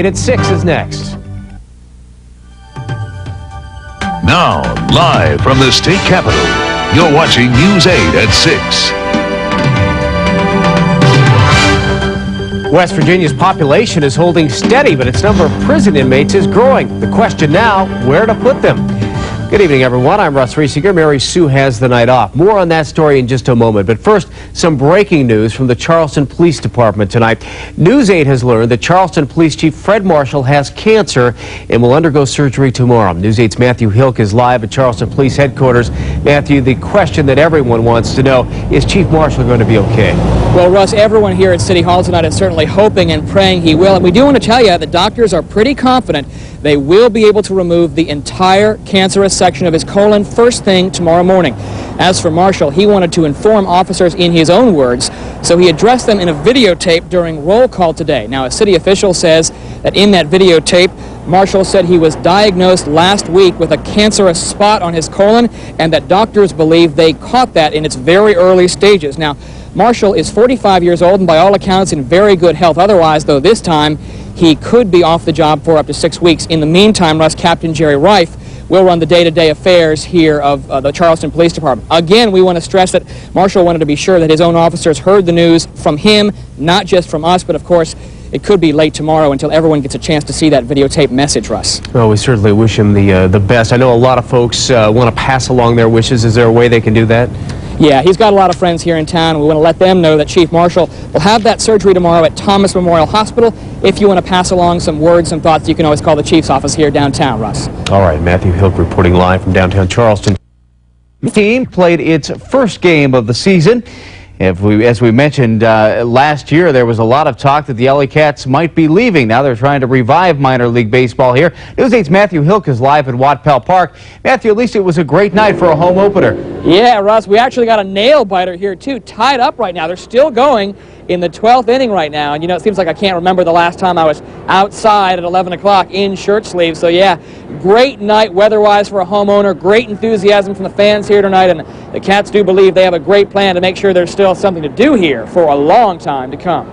At 6 is next. Now, live from the state capitol, you're watching News 8 at 6. West Virginia's population is holding steady, but its number of prison inmates is growing. The question now, where to put them? Good evening, everyone. I'm Russ Riesinger. Mary Sue has the night off. More on that story in just a moment. But first, some breaking news from the Charleston Police Department tonight. News 8 has learned that Charleston Police Chief Fred Marshall has cancer and will undergo surgery tomorrow. News 8's Matthew Hilk is live at Charleston Police Headquarters. Matthew, the question that everyone wants to know, is Chief Marshall going to be okay? Well, Russ, everyone here at City Hall tonight is certainly hoping and praying he will. And we do want to tell you the doctors are pretty confident they will be able to remove the entire cancerous section of his colon first thing tomorrow morning. As for Marshall, he wanted to inform officers in his own words, so he addressed them in a videotape during roll call today. Now, a city official says that in that videotape, Marshall said he was diagnosed last week with a cancerous spot on his colon and that doctors believe they caught that in its very early stages. Now, Marshall is 45 years old and by all accounts in very good health. Otherwise, though, this time he could be off the job for up to 6 weeks. In the meantime, Russ, Captain Jerry Reif will run the day-to-day affairs here of the Charleston Police Department. Again, we want to stress that Marshall wanted to be sure that his own officers heard the news from him, not just from us, but of course, it could be late tomorrow until everyone gets a chance to see that videotape message, Russ. Well, we certainly wish him the best. I know a lot of folks want to pass along their wishes. Is there a way they can do that? Yeah, he's got a lot of friends here in town. We want to let them know that Chief Marshall will have that surgery tomorrow at Thomas Memorial Hospital. If you want to pass along some words, some thoughts, you can always call the Chief's office here downtown, Russ. All right, Matthew Hilk reporting live from downtown Charleston. The team played its first game of the season. As we mentioned last year, there was a lot of talk that the LA Cats might be leaving. Now they're trying to revive minor league baseball here. News 8's Matthew Hilk is live at Watt-Pell Park. Matthew, at least it was a great night for a home opener. Yeah, Russ, we actually got a nail-biter here, too, tied up right now. They're still going in the 12th inning right now. And, you know, it seems like I can't remember the last time I was outside at 11 o'clock in shirt sleeves. So, yeah, great night weather-wise for a homeowner. Great enthusiasm from the fans here tonight. And the Cats do believe they have a great plan to make sure there's still something to do here for a long time to come.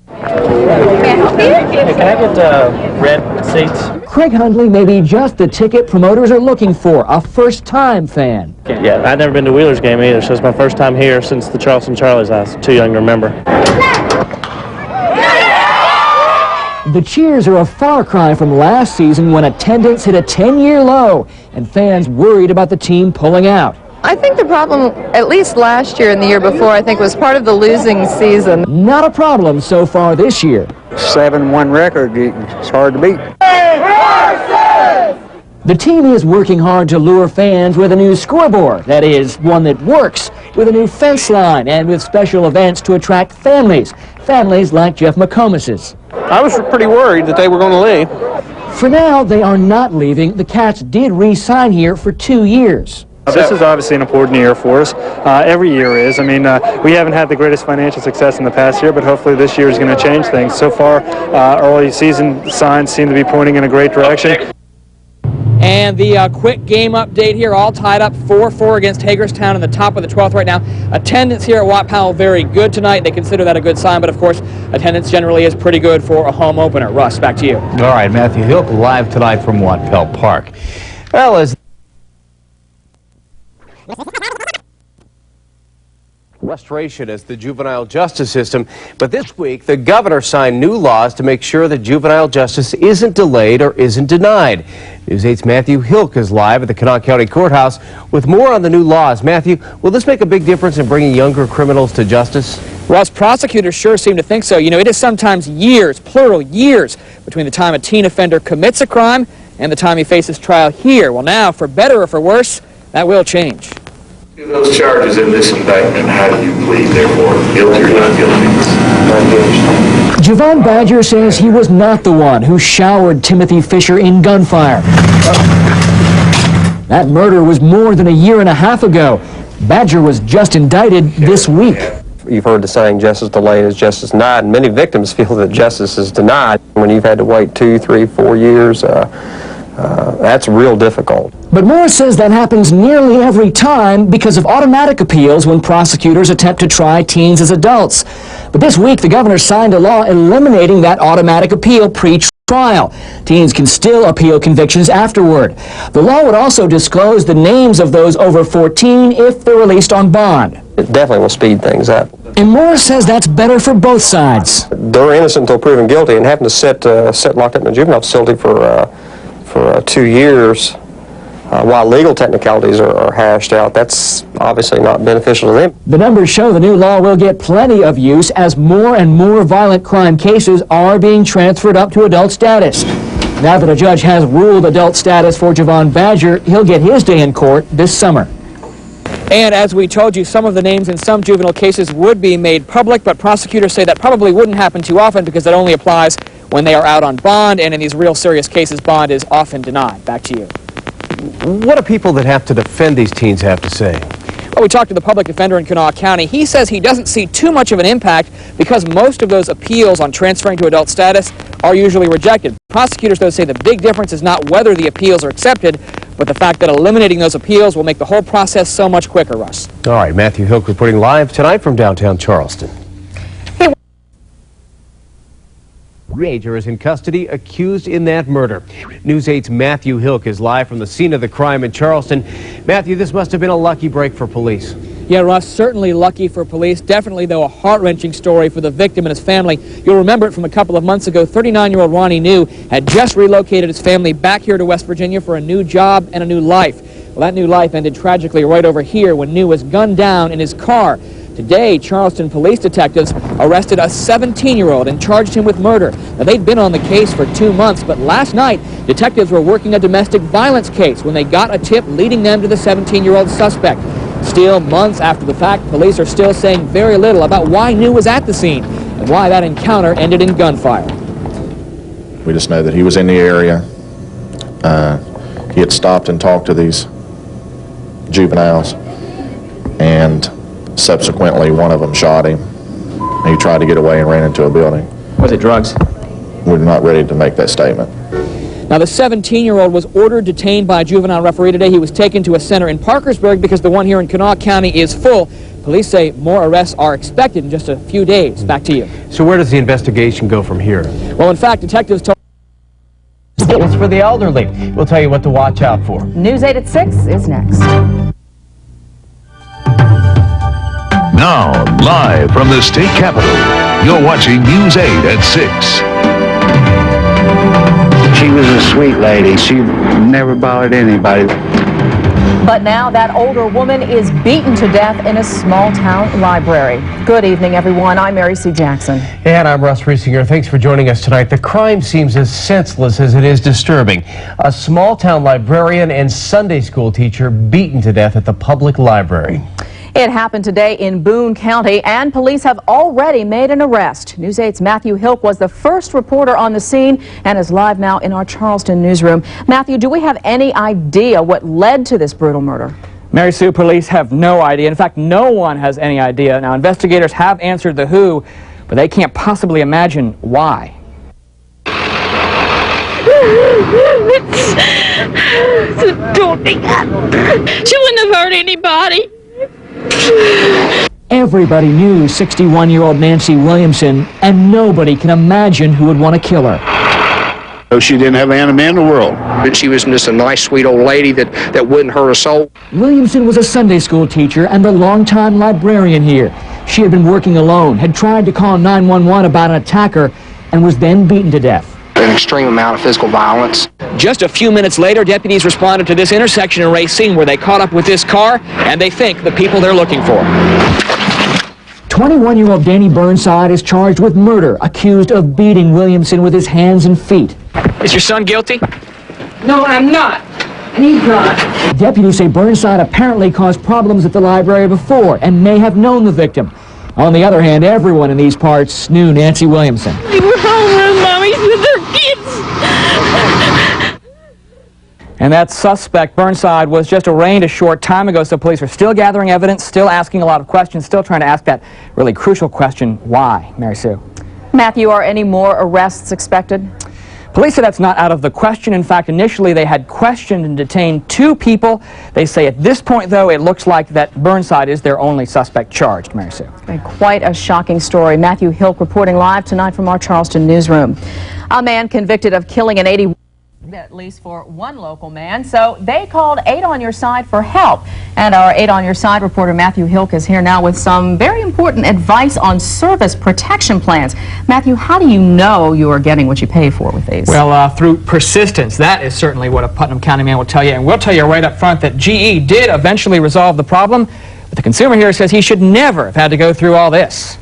Hey, can I get red seats? Craig Hundley may be just the ticket promoters are looking for, a first-time fan. Yeah, I've never been to a Wheelers game either, so it's my first time here since the Charleston Charlies. I was too young to remember. The cheers are a far cry from last season when attendance hit a 10-year low and fans worried about the team pulling out. I think the problem, at least last year and the year before, I think was part of the losing season. Not a problem so far this year. 7-1 record, it's hard to beat. The team is working hard to lure fans with a new scoreboard, that is, one that works, with a new fence line and with special events to attract families like Jeff McComas's. I was pretty worried that they were going to leave. For now, they are not leaving. The Cats did re-sign here for 2 years. This is obviously an important year for us. Every year is. I mean, we haven't had the greatest financial success in the past year, but hopefully this year is going to change things. So far, early season signs seem to be pointing in a great direction. And the quick game update here, all tied up 4-4 against Hagerstown in the top of the 12th right now. Attendance here at Watt-Powell very good tonight. They consider that a good sign, but of course, attendance generally is pretty good for a home opener. Russ, back to you. All right, Matthew Hilk live tonight from Watt-Pell Park. Well, as restoration as the juvenile justice system, but this week the governor signed new laws to make sure that juvenile justice isn't delayed or isn't denied. News 8's Matthew Hilk is live at the Kanawha County Courthouse with more on the new laws. Matthew, will this make a big difference in bringing younger criminals to justice? Russ, prosecutors sure seem to think so. You know, it is sometimes years, plural years, between the time a teen offender commits a crime and the time he faces trial here. Well, now, for better or for worse, that will change. Those charges in this indictment, how do you plead, therefore, guilty or not guilty? Javon Badger says he was not the one who showered Timothy Fisher in gunfire. That murder was more than a year and a half ago. Badger was just indicted this week. You've heard the saying, justice delayed is justice denied, and many victims feel that justice is denied when you've had to wait 2, 3, 4 years. That's real difficult. But Morris says that happens nearly every time because of automatic appeals when prosecutors attempt to try teens as adults. But this week, the governor signed a law eliminating that automatic appeal pre-trial. Teens can still appeal convictions afterward. The law would also disclose the names of those over 14 if they're released on bond. It definitely will speed things up. And Morris says that's better for both sides. They're innocent until proven guilty, and having to sit locked up in a juvenile facility for 2 years while legal technicalities are hashed out, that's obviously not beneficial to them. The numbers show the new law will get plenty of use as more and more violent crime cases are being transferred up to adult status. Now that a judge has ruled adult status for Javon Badger, he'll get his day in court this summer. And as we told you, some of the names in some juvenile cases would be made public, but prosecutors say that probably wouldn't happen too often because that only applies when they are out on bond, and in these real serious cases, bond is often denied. Back to you. What do people that have to defend these teens have to say? Well, we talked to the public defender in Kanawha County. He says he doesn't see too much of an impact because most of those appeals on transferring to adult status are usually rejected. Prosecutors, though, say the big difference is not whether the appeals are accepted, but the fact that eliminating those appeals will make the whole process so much quicker, Russ. All right, Matthew Hilk reporting live tonight from downtown Charleston. Teenager is in custody, accused in that murder. News 8's Matthew Hilk is live from the scene of the crime in Charleston. Matthew, this must have been a lucky break for police. Yeah, Russ, certainly lucky for police. Definitely, though, a heart-wrenching story for the victim and his family. You'll remember it from a couple of months ago. 39-year-old Ronnie New had just relocated his family back here to West Virginia for a new job and a new life. Well, that new life ended tragically right over here when New was gunned down in his car. Today, Charleston police detectives arrested a 17-year-old and charged him with murder. Now, they'd been on the case for 2 months, but last night, detectives were working a domestic violence case when they got a tip leading them to the 17-year-old suspect. Still, months after the fact, police are still saying very little about why New was at the scene and why that encounter ended in gunfire. We just know that he was in the area. He had stopped and talked to these juveniles, and subsequently one of them shot him. He tried to get away and ran into a building. Was it drugs? We're not ready to make that statement. Now, the 17-year-old was ordered detained by a juvenile referee today. He was taken to a center in Parkersburg because the one here in Kanawha County is full. Police say more arrests are expected in just a few days. Back to you. So where does the investigation go from here? Well, in fact, detectives told... It's for the elderly. We'll tell you what to watch out for. News 8 at 6 is next. Now, live from the state capitol, you're watching News 8 at 6. She was a sweet lady. She never bothered anybody. But now that older woman is beaten to death in a small-town library. Good evening, everyone. I'm Mary Sue Jackson. And I'm Russ Riesinger. Thanks for joining us tonight. The crime seems as senseless as it is disturbing. A small-town librarian and Sunday school teacher beaten to death at the public library. It happened today in Boone County, and police have already made an arrest. News 8's Matthew Hilk was the first reporter on the scene and is live now in our Charleston newsroom. Matthew, do we have any idea what led to this brutal murder? Mary Sue, police have no idea. In fact, no one has any idea. Now, investigators have answered the who, but they can't possibly imagine why. Don't think that. She wouldn't have hurt anybody. Everybody knew 61-year-old Nancy Williamson, and nobody can imagine who would want to kill her. So she didn't have an enemy in the world. She was just a nice, sweet old lady that wouldn't hurt a soul. Williamson was a Sunday school teacher and the longtime librarian here. She had been working alone, had tried to call 911 about an attacker, and was then beaten to death. An extreme amount of physical violence. Just a few minutes later, deputies responded to this intersection in Racine where they caught up with this car, and they think the people they're looking for. 21-year-old Danny Burnside is charged with murder, accused of beating Williamson with his hands and feet. Is your son guilty? No, I'm not. And he's not. Deputies say Burnside apparently caused problems at the library before and may have known the victim. On the other hand, everyone in these parts knew Nancy Williamson. They were home with mommies with their kids. And that suspect, Burnside, was just arraigned a short time ago, so police are still gathering evidence, still asking a lot of questions, still trying to ask that really crucial question, why, Mary Sue? Matthew, are any more arrests expected? Police say that's not out of the question. In fact, initially they had questioned and detained 2 people. They say at this point, though, it looks like that Burnside is their only suspect charged, Mary Sue. Quite a shocking story. Matthew Hilk reporting live tonight from our Charleston newsroom. A man convicted of killing an 80 at least for one local man, so they called 8 on Your Side for help. And our 8 on Your Side reporter Matthew Hilk is here now with some very important advice on service protection plans. Matthew, how do you know you are getting what you pay for with these? Well, through persistence. That is certainly what a Putnam County man will tell you. And we'll tell you right up front that GE did eventually resolve the problem, but the consumer here says he should never have had to go through all this.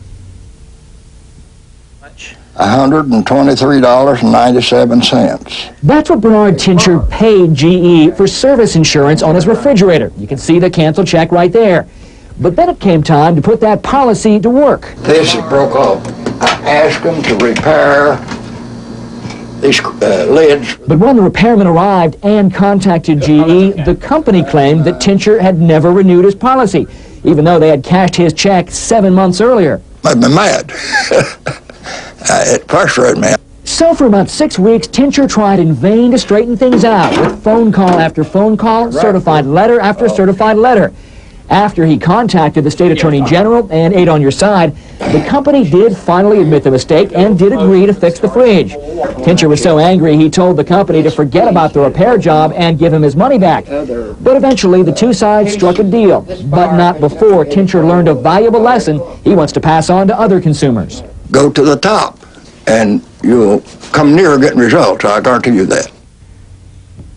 $123.97. That's what Bernard Tincher paid GE for service insurance on his refrigerator. You can see the canceled check right there. But then it came time to put that policy to work. This is broke off. I asked them to repair these lids. But when the repairman arrived and contacted GE, the company claimed that Tincher had never renewed his policy, even though they had cashed his check 7 months earlier. I've been mad. It frustrated me. So for about 6 weeks, Tincher tried in vain to straighten things out with phone call after phone call, certified letter after certified letter. After he contacted the state attorney general and 8 on Your Side, the company did finally admit the mistake and did agree to fix the fridge. Tincher was so angry he told the company to forget about the repair job and give him his money back. But eventually the 2 sides struck a deal, but not before Tincher learned a valuable lesson he wants to pass on to other consumers. Go to the top, and you'll come near getting results. I guarantee you that.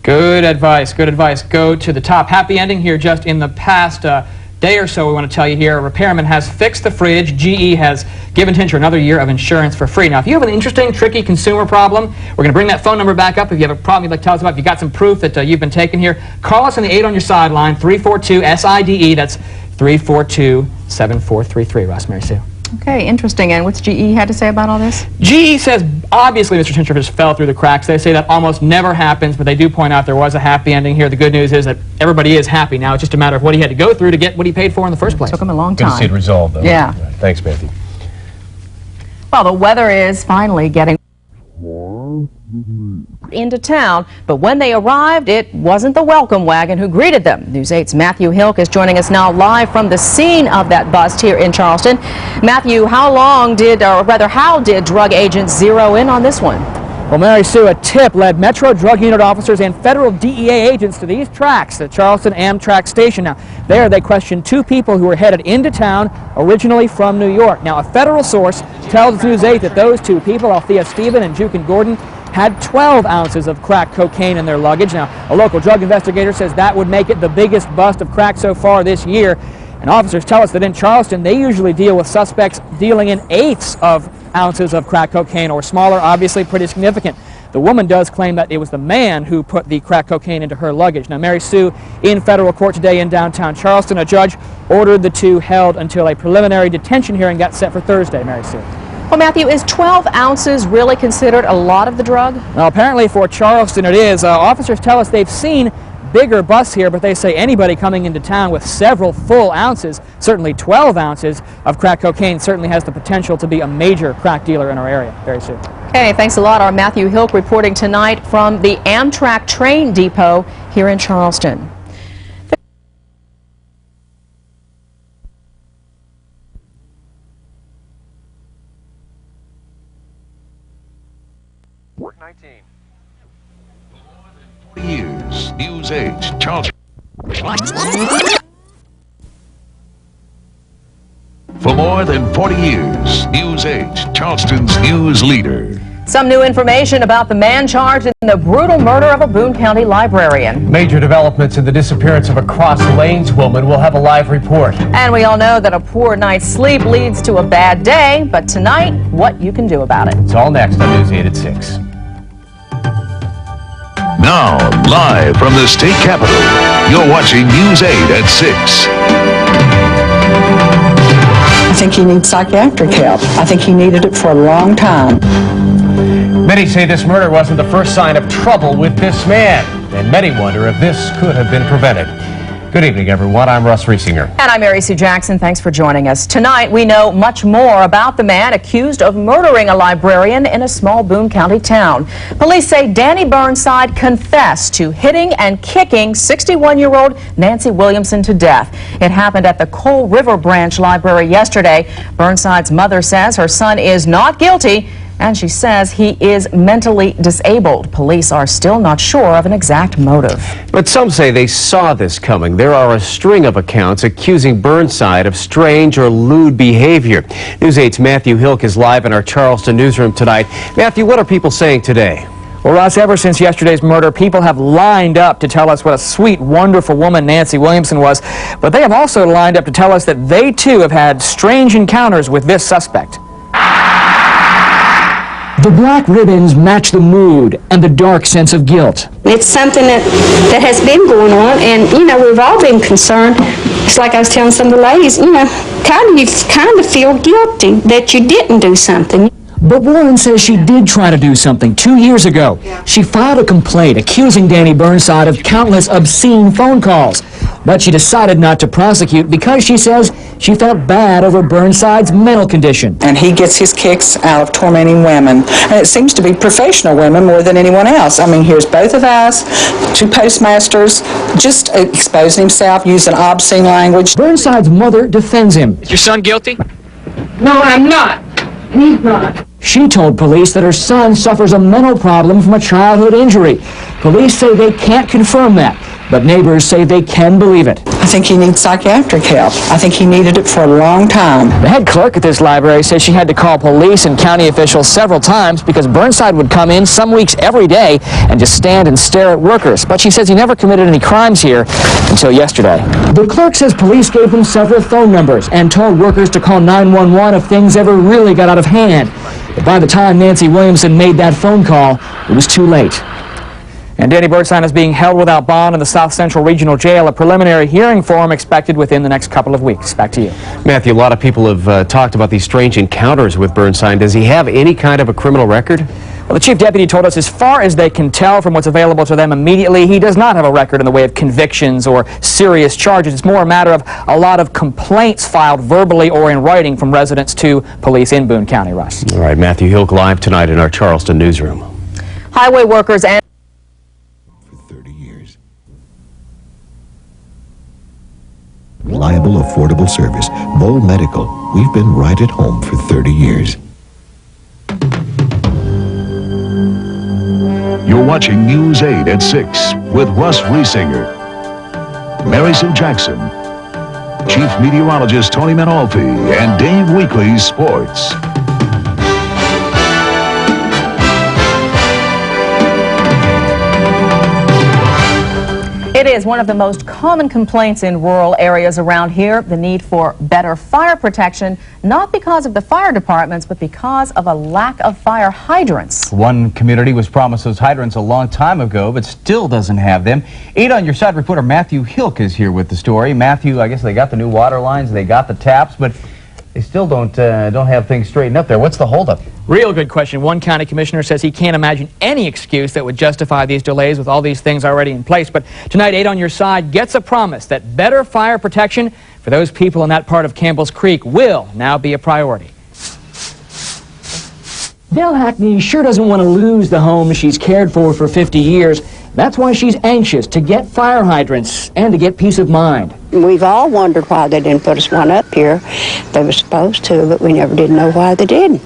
Good advice, good advice. Go to the top. Happy ending here just in the past day or so, we want to tell you here. A repairman has fixed the fridge. GE has given Tincher another year of insurance for free. Now, if you have an interesting, tricky consumer problem, we're going to bring that phone number back up. If you have a problem you'd like to tell us about, if you got some proof that you've been taken here, call us on the 8 on Your Side line, 342-SIDE. That's 342-7433. Ross, Mary Sue. Okay, interesting. And what's GE had to say about all this? GE says, obviously, Mr. Tincher just fell through the cracks. They say that almost never happens, but they do point out there was a happy ending here. The good news is that everybody is happy now. It's just a matter of what he had to go through to get what he paid for in the first place. Took him a long time. Good to see it resolved, though. Yeah. Thanks, Matthew. Well, the weather is finally getting into town, but when they arrived, it wasn't the welcome wagon who greeted them. News 8's Matthew Hilk is joining us now live from the scene of that bust here in Charleston. Matthew, how did drug agents zero in on this one? Well, Mary Sue, a tip led Metro Drug Unit officers and federal DEA agents to these tracks at Charleston Amtrak Station. Now, there they questioned 2 people who were headed into town, originally from New York. Now, a federal source tells News 8 that those 2 people, Althea Stephen and Jukin Gordon, had 12 ounces of crack cocaine in their luggage. Now, a local drug investigator says that would make it the biggest bust of crack so far this year. And officers tell us that in Charleston, they usually deal with suspects dealing in 1/8 of ounces of crack cocaine or smaller, obviously pretty significant. The woman does claim that it was the man who put the crack cocaine into her luggage. Now, Mary Sue, in federal court today in downtown Charleston, a judge ordered the 2 held until a preliminary detention hearing got set for Thursday, Mary Sue. Well, Matthew, is 12 ounces really considered a lot of the drug? Well, apparently for Charleston it is. Officers tell us they've seen bigger busts here, but they say anybody coming into town with several full ounces, certainly 12 ounces of crack cocaine, certainly has the potential to be a major crack dealer in our area very soon. Okay, thanks a lot. Our Matthew Hilk reporting tonight from the Amtrak train depot here in Charleston. Years, News 8, Charleston. For more than 40 years, News 8, Charleston's news leader. Some new information about the man charged in the brutal murder of a Boone County librarian. Major developments in the disappearance of a Cross Lanes woman. We'll have a live report. And we all know that a poor night's sleep leads to a bad day, but tonight, what you can do about it. It's all next on News 8 at 6. Now, live from the state capitol, you're watching News 8 at 6. I think he needs psychiatric help. I think he needed it for a long time. Many say this murder wasn't the first sign of trouble with this man, and many wonder if this could have been prevented. Good evening, everyone. I'm Russ Riesinger. And I'm Mary Sue Jackson. Thanks for joining us. Tonight, we know much more about the man accused of murdering a librarian in a small Boone County town. Police say Danny Burnside confessed to hitting and kicking 61-year-old Nancy Williamson to death. It happened at the Coal River Branch Library yesterday. Burnside's mother says her son is not guilty, and she says he is mentally disabled. Police are still not sure of an exact motive. But some say they saw this coming. There are a string of accounts accusing Burnside of strange or lewd behavior. News 8's Matthew Hilk is live in our Charleston newsroom tonight. Matthew, what are people saying today? Well, Ross, ever since yesterday's murder, people have lined up to tell us what a sweet, wonderful woman Nancy Williamson was. But they have also lined up to tell us that they, too, have had strange encounters with this suspect. The black ribbons match the mood and the dark sense of guilt. It's something that has been going on, and, you know, we've all been concerned. It's like I was telling some of the ladies, you know, you kind of feel guilty that you didn't do something. But Warren says she did try to do something 2 years ago. She filed a complaint accusing Danny Burnside of countless obscene phone calls. But she decided not to prosecute because she says she felt bad over Burnside's mental condition. And he gets his kicks out of tormenting women. And it seems to be professional women more than anyone else. I mean, here's both of us, two postmasters, just exposing himself, using obscene language. Burnside's mother defends him. Is your son guilty? No, I'm not. He's not. She told police that her son suffers a mental problem from a childhood injury. Police say they can't confirm that, but neighbors say they can believe it. I think he needs psychiatric help. I think he needed it for a long time. The head clerk at this library says she had to call police and county officials several times because Burnside would come in some weeks every day and just stand and stare at workers. But she says he never committed any crimes here until yesterday. The clerk says police gave him several phone numbers and told workers to call 911 if things ever really got out of hand. But by the time Nancy Williamson made that phone call, it was too late. And Danny Burnside is being held without bond in the South Central Regional Jail. A preliminary hearing for him expected within the next couple of weeks. Back to you. Matthew, a lot of people have talked about these strange encounters with Burnside. Does he have any kind of a criminal record? Well, the chief deputy told us as far as they can tell from what's available to them immediately, he does not have a record in the way of convictions or serious charges. It's more a matter of a lot of complaints filed verbally or in writing from residents to police in Boone County, Russ. All right, Matthew Hilk live tonight in our Charleston newsroom. Highway workers and Reliable, affordable service. Bowl Medical. We've been right at home for 30 years. You're watching News 8 at 6 with Russ Riesinger, Mary Sue Jackson, Chief Meteorologist Tony Manolfi, and Dave Weekly's Sports. it is one of the most common complaints in rural areas around here, the need for better fire protection, not because of the fire departments, but because of a lack of fire hydrants. One community was promised those hydrants a long time ago, but still doesn't have them. 8 on Your Side reporter Matthew Hilk is here with the story. Matthew, I guess they got the new water lines, they got the taps, but they still don't have things straightened up there. What's the holdup? Real good question. One county commissioner says he can't imagine any excuse that would justify these delays with all these things already in place. But tonight, 8 on Your Side gets a promise that better fire protection for those people in that part of Campbell's Creek will now be a priority. Dale Hackney sure doesn't want to lose the home she's cared for 50 years. That's why she's anxious to get fire hydrants and to get peace of mind. We've all wondered why they didn't put us one up here. They were supposed to, but we never did know why they didn't.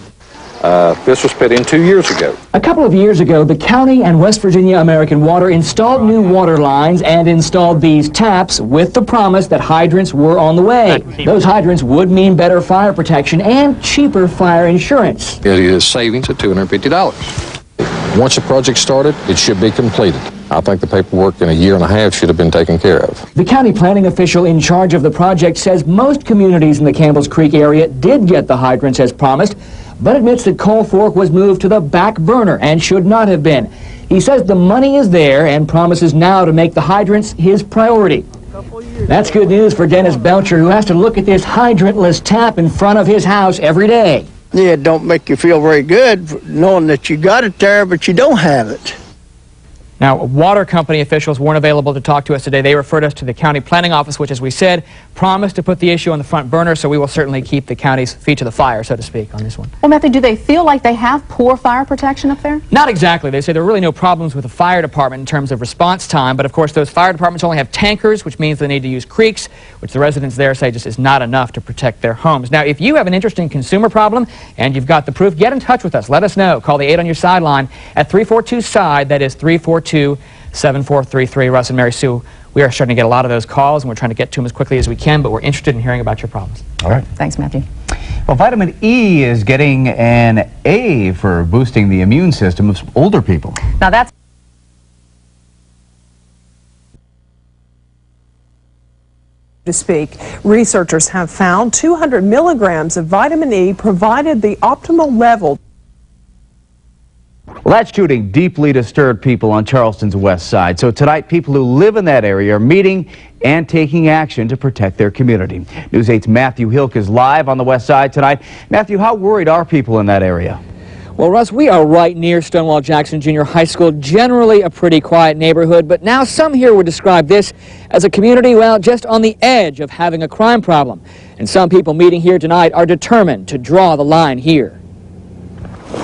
This was put in 2 years ago. A couple of years ago, the county and West Virginia American Water installed new water lines and installed these taps with the promise that hydrants were on the way. Those hydrants would mean better fire protection and cheaper fire insurance. It is savings of $250. Once the project started, it should be completed. I think the paperwork in a year and a half should have been taken care of. The county planning official in charge of the project says most communities in the Campbell's Creek area did get the hydrants as promised, but admits that Coal Fork was moved to the back burner and should not have been. He says the money is there and promises now to make the hydrants his priority. That's good news for Dennis Belcher, who has to look at this hydrantless tap in front of his house every day. Yeah, it don't make you feel very good knowing that you got it there, but you don't have it. Now, water company officials weren't available to talk to us today. They referred us to the county planning office, which, as we said, promised to put the issue on the front burner, so we will certainly keep the county's feet to the fire, so to speak, on this one. Well, Matthew, do they feel like they have poor fire protection up there? Not exactly. They say there are really no problems with the fire department in terms of response time, but of course those fire departments only have tankers, which means they need to use creeks, which the residents there say just is not enough to protect their homes. Now, if you have an interesting consumer problem and you've got the proof, get in touch with us. Let us know. Call the 8 on your sideline at 342-SIDE. That is 342-7433. Russ and Mary Sue, we are starting to get a lot of those calls, and we're trying to get to them as quickly as we can, but we're interested in hearing about your problems. All right. Thanks, Matthew. Well, vitamin E is getting an A for boosting the immune system of older people. Now, that's to speak. Researchers have found 200 milligrams of vitamin E provided the optimal level. Well, that shooting deeply disturbed people on Charleston's west side. So tonight, people who live in that area are meeting and taking action to protect their community. News 8's Matthew Hilk is live on the west side tonight. Matthew, how worried are people in that area? Well, Russ, we are right near Stonewall Jackson Junior High School, generally a pretty quiet neighborhood, but now some here would describe this as a community, well, just on the edge of having a crime problem. And some people meeting here tonight are determined to draw the line here.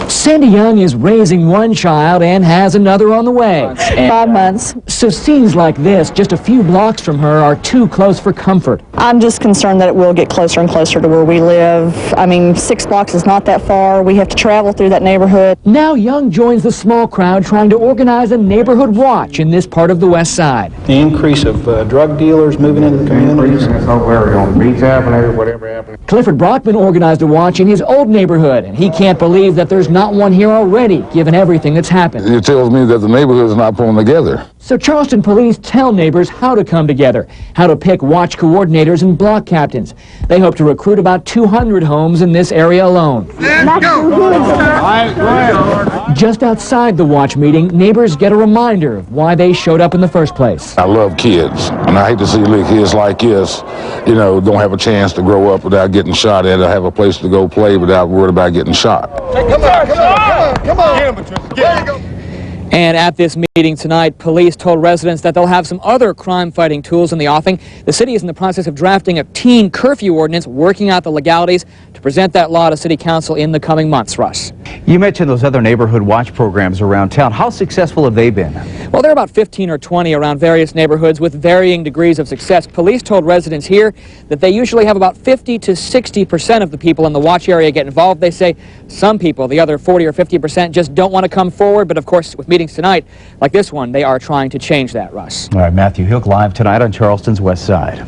Sandy Young is raising one child and has another on the way. 5 months. So scenes like this, just a few blocks from her, are too close for comfort. I'm just concerned that it will get closer and closer to where we live. I mean, 6 blocks is not that far. We have to travel through that neighborhood. Now Young joins the small crowd trying to organize a neighborhood watch in this part of the west side. The increase of drug dealers moving into the communities. Clifford Brockman organized a watch in his old neighborhood, and he can't believe that there's not one here already, given everything that's happened. It tells me that the neighborhood is not pulling together. So Charleston police tell neighbors how to come together, how to pick watch coordinators and block captains. They hope to recruit about 200 homes in this area alone. Let's go! Just outside the watch meeting, neighbors get a reminder of why they showed up in the first place. I love kids, and I hate to see little kids like us, you know, don't have a chance to grow up without getting shot at, or have a place to go play without worried about getting shot. Come on! There you go. And at this meeting tonight, police told residents that they'll have some other crime-fighting tools in the offing. The city is in the process of drafting a teen curfew ordinance, working out the legalities to present that law to City Council in the coming months, Russ. You mentioned those other neighborhood watch programs around town. How successful have they been? Well, there are about 15 or 20 around various neighborhoods with varying degrees of success. Police told residents here that they usually have about 50 to 60% of the people in the watch area get involved. They say some people, the other 40 or 50%, just don't want to come forward. But of course, with meetings tonight like this one, they are trying to change that, Russ. All right, Matthew Hilk live tonight on Charleston's west side.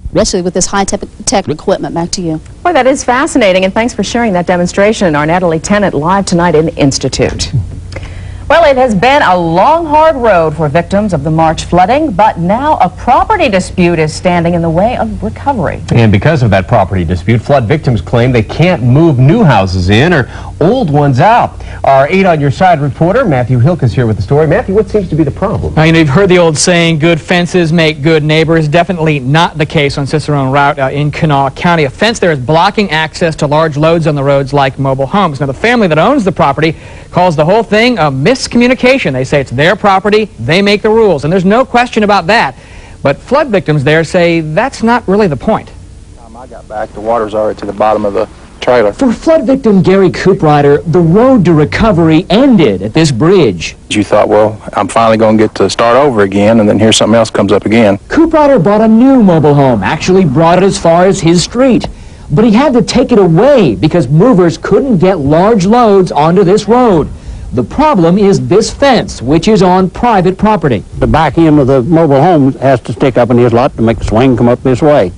Especially with this high-tech equipment. Back to you. Boy, that is fascinating, and thanks for sharing that demonstration. Our Natalie Tennant live tonight in the Institute. Well, it has been a long, hard road for victims of the March flooding, but now a property dispute is standing in the way of recovery. And because of that property dispute, flood victims claim they can't move new houses in or old ones out. Our 8 on Your Side reporter, Matthew Hilk, is here with the story. Matthew, what seems to be the problem? Now, you know, you've heard the old saying, good fences make good neighbors. Definitely not the case on Cicerone Route in Kanawha County. A fence there is blocking access to large loads on the roads like mobile homes. Now, the family that owns the property calls the whole thing a miscommunication. They say it's their property, they make the rules, and there's no question about that. But flood victims there say that's not really the point. Time I got back, the water's already to the bottom of the trailer. For flood victim Gary Cooprider, the road to recovery ended at this bridge. You thought, well, I'm finally going to get to start over again, and then here something else comes up again. Cooprider bought a new mobile home, actually brought it as far as his street. But he had to take it away because movers couldn't get large loads onto this road. The problem is this fence, which is on private property. The back end of the mobile home has to stick up in his lot to make the swing come up this way.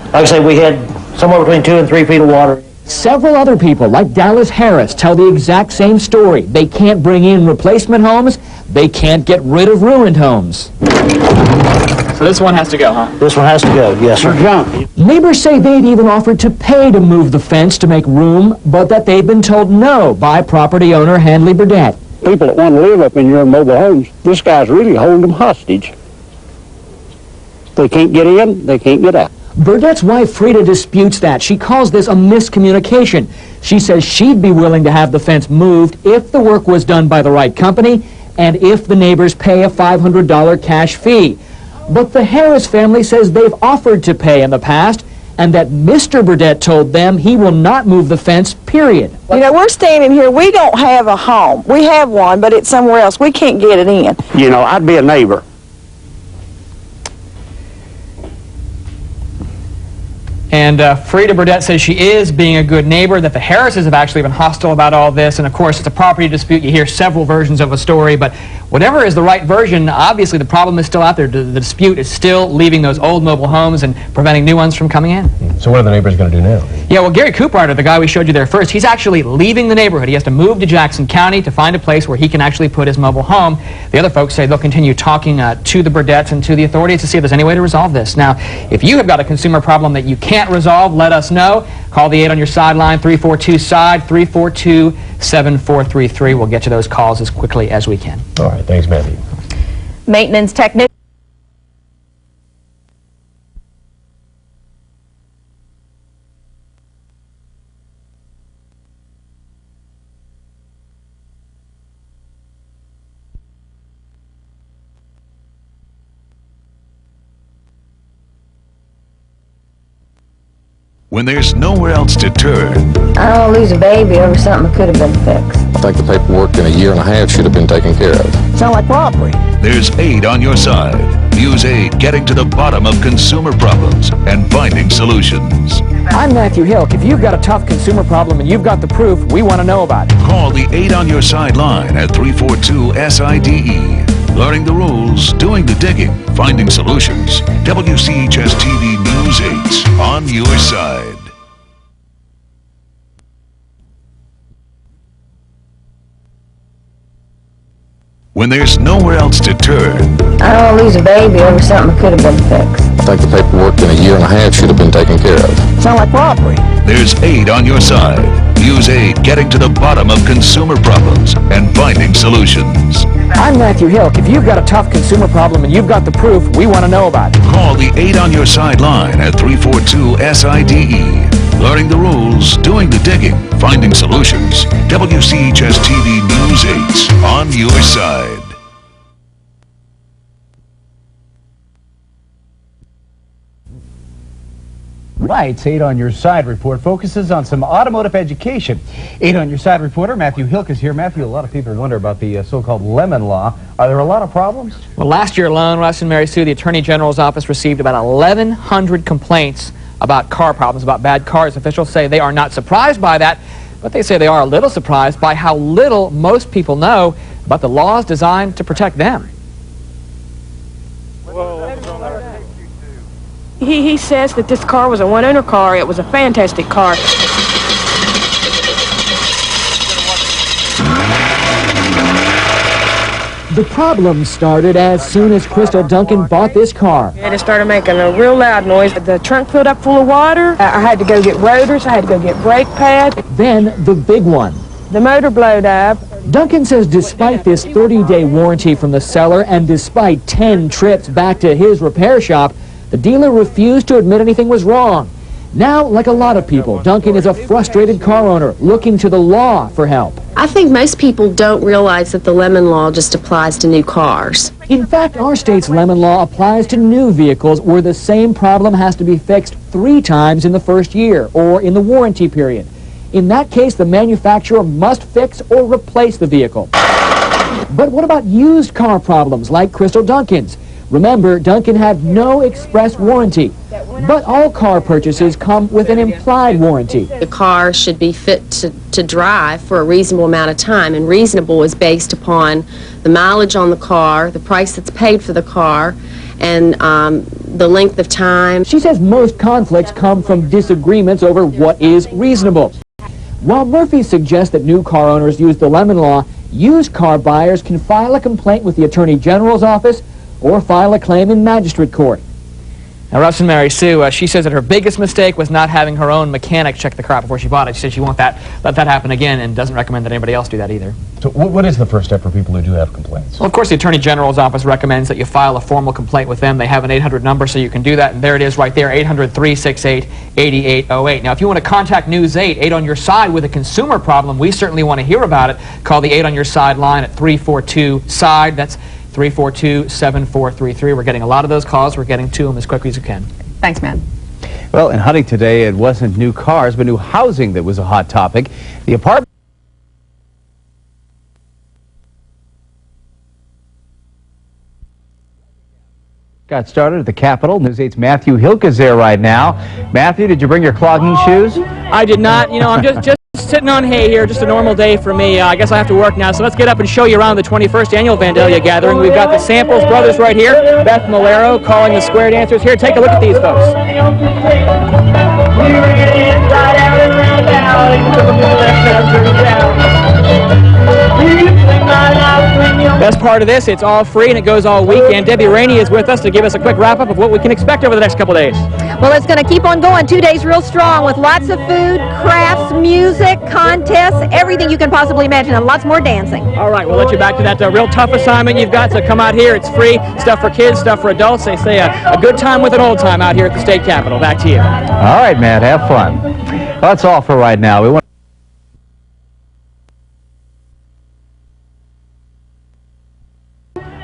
Like I say, we had somewhere between 2 and 3 feet of water. Several other people, like Dallas Harris, tell the exact same story. They can't bring in replacement homes. They can't get rid of ruined homes. So this one has to go, huh? This one has to go, yes, sir. Junk. Neighbors say they'd even offered to pay to move the fence to make room, but that they've been told no by property owner Handley Burdett. People that want to live up in your mobile homes, this guy's really holding them hostage. They can't get in, they can't get out. Burdett's wife, Frida, disputes that. She calls this a miscommunication. She says she'd be willing to have the fence moved if the work was done by the right company and if the neighbors pay a $500 cash fee. But the Harris family says they've offered to pay in the past and that Mr. Burdett told them he will not move the fence, period. You know, we're standing here, we don't have a home. We have one, but it's somewhere else. We can't get it in. You know, I'd be a neighbor. And Frida Burdett says she is being a good neighbor, that the Harrises have actually been hostile about all this. And of course, it's a property dispute. You hear several versions of a story, but whatever is the right version, obviously the problem is still out there. The dispute is still leaving those old mobile homes and preventing new ones from coming in. So what are the neighbors going to do now? Yeah, well, Gary Cooperrider, the guy we showed you there first, he's actually leaving the neighborhood. He has to move to Jackson County to find a place where he can actually put his mobile home. The other folks say they'll continue talking to the Burdetts and to the authorities to see if there's any way to resolve this. Now, if you have got a consumer problem that you can't resolve, let us know. Call the 8 on your sideline, 342-SIDE, 342-7433. We'll get you those calls as quickly as we can. All right, thanks, Matthew. Maintenance technician. When there's nowhere else to turn, I don't lose a baby over something that could have been fixed. I think the paperwork in a year and a half should have been taken care of. Sound like robbery. there's aid on your side. Use aid getting to the bottom of consumer problems and finding solutions. I'm Matthew Hilk. If you've got a tough consumer problem and you've got the proof, we want to know about it. Call the Aid on Your Side line at 342-SIDE. Learning the rules, doing the digging, finding solutions. WCHS-TV News 8 on your side. When there's nowhere else to turn, I don't lose a baby over something that could have been fixed. I think the paperwork in a year and a half should have been taken care of. Sound like robbery. there's aid on your side. Use aid getting to the bottom of consumer problems and finding solutions. I'm Matthew Hilk. If you've got a tough consumer problem and you've got the proof, we want to know about it. Call the Aid on Your Side line at 342-SIDE. Learning the rules, doing the digging, finding solutions. WCHS-TV News 8 on your side. Right, 8 on Your Side report focuses on some automotive education. 8 on Your Side reporter Matthew Hilk is here. Matthew, a lot of people wonder about the so-called lemon law. Are there a lot of problems? Well, last year alone, Russ and Mary Sue, the Attorney General's office received about 1,100 complaints about car problems, about bad cars. Officials say they are not surprised by that, but they say they are a little surprised by how little most people know about the laws designed to protect them. He says that this car was a one-owner car. It was a fantastic car. The problem started as soon as Crystal Duncan bought this car. And it started making a real loud noise. The trunk filled up full of water. I had to go get rotors. I had to go get brake pads. Then the big one. The motor blowed up. Duncan says despite this 30-day warranty from the seller and despite 10 trips back to his repair shop, the dealer refused to admit anything was wrong. Now, like a lot of people, Duncan is a frustrated car owner looking to the law for help. I think most people don't realize that the lemon law just applies to new cars. In fact, our state's lemon law applies to new vehicles where the same problem has to be fixed 3 times in the first year or in the warranty period. In that case, the manufacturer must fix or replace the vehicle. But what about used car problems like Crystal Duncan's? Remember, Duncan had no express warranty, but all car purchases come with an implied warranty. The car should be fit to drive for a reasonable amount of time, and reasonable is based upon the mileage on the car, the price that's paid for the car, and the length of time. She says most conflicts come from disagreements over what is reasonable. While Murphy suggests that new car owners use the lemon law, used car buyers can file a complaint with the Attorney General's office or file a claim in magistrate court. Now, Russ and Mary Sue, she says that her biggest mistake was not having her own mechanic check the car out before she bought it. She said she won't let that happen again, and doesn't recommend that anybody else do that either. So what is the first step for people who do have complaints? Well, of course, the Attorney General's office recommends that you file a formal complaint with them. They have an 800 number, so you can do that, and there it is right there, 800-368-8808. Now, if you want to contact News 8, 8 on your side, with a consumer problem, we certainly want to hear about it. Call the 8 on your side line at 342-SIDE. That's 342-7433. We're getting a lot of those calls. We're getting to them as quickly as we can. Thanks, man. Well, in Hunting today, it wasn't new cars, but new housing that was a hot topic. The apartment got started at the Capitol. News 8's Matthew Hilk is there right now. Matthew, did you bring your clogging shoes? I did not. You know, I'm just sitting on hay here, just a normal day for me. I guess I have to work now, so let's get up and show you around the 21st Annual Vandalia Gathering. We've got the Samples brothers right here, Beth Malero calling the square dancers. Here, take a look at these folks. Best part of this, it's all free and it goes all weekend. Debbie Rainey is with us to give us a quick wrap-up of what we can expect over the next couple days. Well, it's going to keep on going 2 days real strong with lots of food, crafts, music, contests, everything you can possibly imagine, and lots more dancing. All right, we'll let you back to that real tough assignment you've got to come out here. It's free, stuff for kids, stuff for adults. They say a good time with an old time out here at the state capitol. Back to you. All right, Matt, have fun. Well, that's all for right now. We want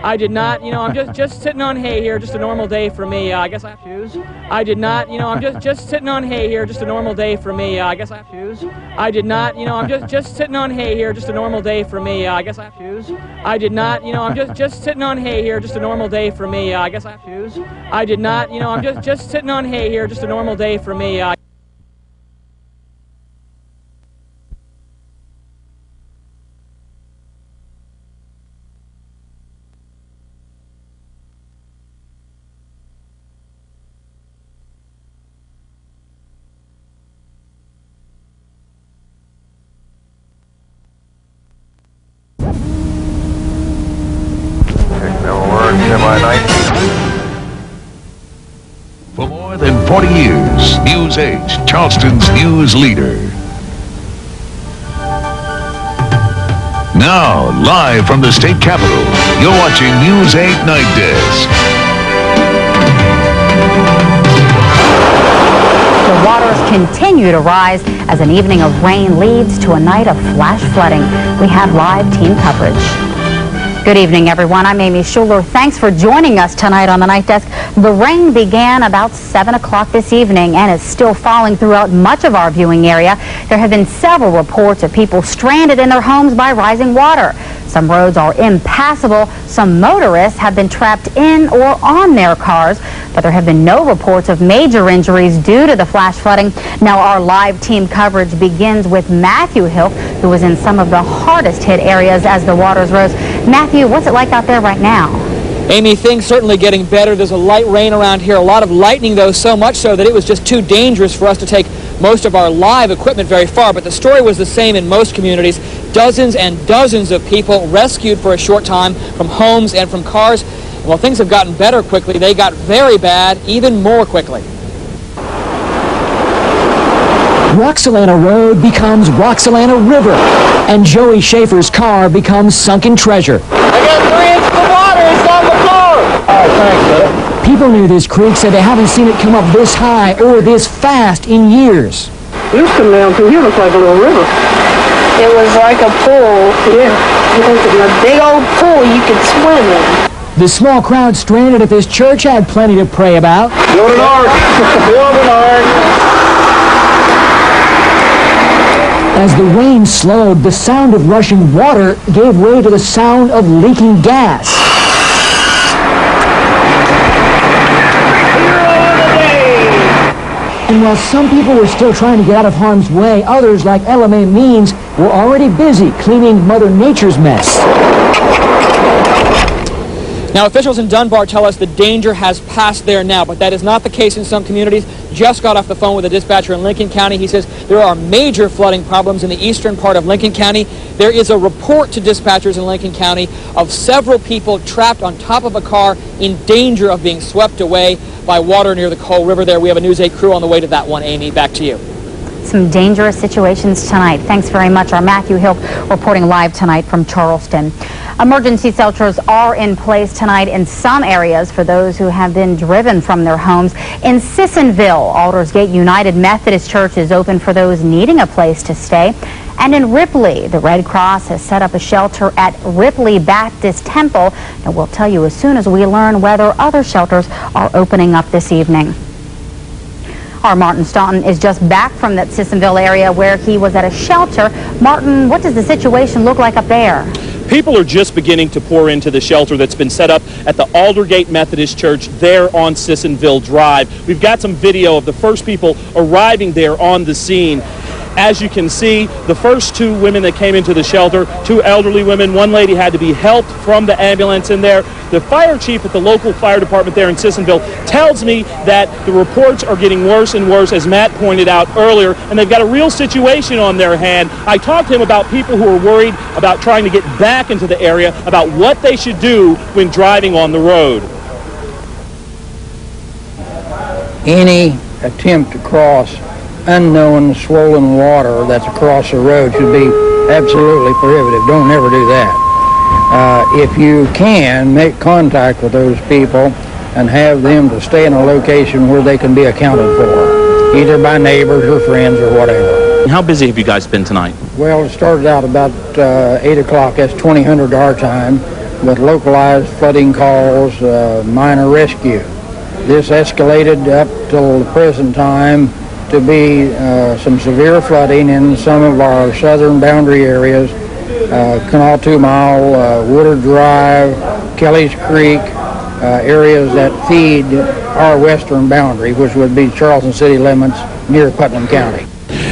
I did not, you know, I'm just sitting on hay here, just a normal day for me. I guess I have shoes. I did not, you know, I'm just sitting on hay here, just a normal day for me. I guess I have shoes. I did not, you know, I'm just sitting on hay here, just a normal day for me. I guess I have shoes. I did not, you know, I'm just sitting on hay here, just a normal day for me. I guess I have shoes. I did not, you know, I'm just sitting on hay here, just a normal day for me. For more than 40 years, News 8, Charleston's news leader. Now, live from the state capitol, you're watching News 8 Night Desk. The waters continue to rise as an evening of rain leads to a night of flash flooding. We have live team coverage. Good evening, everyone. I'm Amy Schuler. Thanks for joining us tonight on the Night Desk. The rain began about 7 o'clock this evening and is still falling throughout much of our viewing area. There have been several reports of people stranded in their homes by rising water. Some roads are impassable. Some motorists have been trapped in or on their cars, but there have been no reports of major injuries due to the flash flooding. Now, our live team coverage begins with Matthew Hilk, who was in some of the hardest hit areas as the waters rose. Matthew, what's it like out there right now? Amy, things certainly getting better. There's a light rain around here, a lot of lightning, though, so much so that it was just too dangerous for us to take most of our live equipment very far. But the story was the same in most communities. Dozens and dozens of people rescued for a short time from homes and from cars. Well, things have gotten better quickly. They got very bad even more quickly. Roxalana Road becomes Roxalana River, and Joey Schaefer's car becomes sunken treasure. I got 3 inches of water inside my car! Alright, thanks, brother. People near this creek said they haven't seen it come up this high or this fast in years. This come down through here looks like a little river. It was like a pool. Yeah. A big old pool you could swim in. The small crowd stranded at this church had plenty to pray about. Build an ark! Build an ark! As the rain slowed, the sound of rushing water gave way to the sound of leaking gas. And while some people were still trying to get out of harm's way, others, like LMA Means, were already busy cleaning Mother Nature's mess. Now, officials in Dunbar tell us the danger has passed there now, but that is not the case in some communities. Just got off the phone with a dispatcher in Lincoln County. He says there are major flooding problems in the eastern part of Lincoln County. There is a report to dispatchers in Lincoln County of several people trapped on top of a car in danger of being swept away by water near the Coal River there. We have a News 8 crew on the way to that one. Amy, back to you. Some dangerous situations tonight. Thanks very much. Our Matthew Hilk reporting live tonight from Charleston. Emergency shelters are in place tonight in some areas for those who have been driven from their homes. In Sissonville, Aldersgate United Methodist Church is open for those needing a place to stay. And in Ripley, the Red Cross has set up a shelter at Ripley Baptist Temple. And we'll tell you as soon as we learn whether other shelters are opening up this evening. Our Martin Staunton is just back from that Sissonville area where he was at a shelter. Martin, what does the situation look like up there? People are just beginning to pour into the shelter that's been set up at the Aldersgate Methodist Church there on Sissonville Drive. We've got some video of the first people arriving there on the scene. As you can see, the first two women that came into the shelter, two elderly women, one lady had to be helped from the ambulance in there. The fire chief at the local fire department there in Sissonville tells me that the reports are getting worse and worse, as Matt pointed out earlier, and they've got a real situation on their hand. I talked to him about people who are worried about trying to get back into the area, about what they should do when driving on the road. Any attempt to cross unknown swollen water that's across the road should be absolutely prohibitive. Don't ever do that. If you can, make contact with those people and have them to stay in a location where they can be accounted for, either by neighbors or friends or whatever. And how busy have you guys been tonight? Well, it started out about 8 o'clock, that's 2000 our time, with localized flooding calls, minor rescue. This escalated up till the present time to be some severe flooding in some of our southern boundary areas, Canal 2 Mile, Woodard Drive, Kelly's Creek, areas that feed our western boundary, which would be Charleston city limits near Putnam County.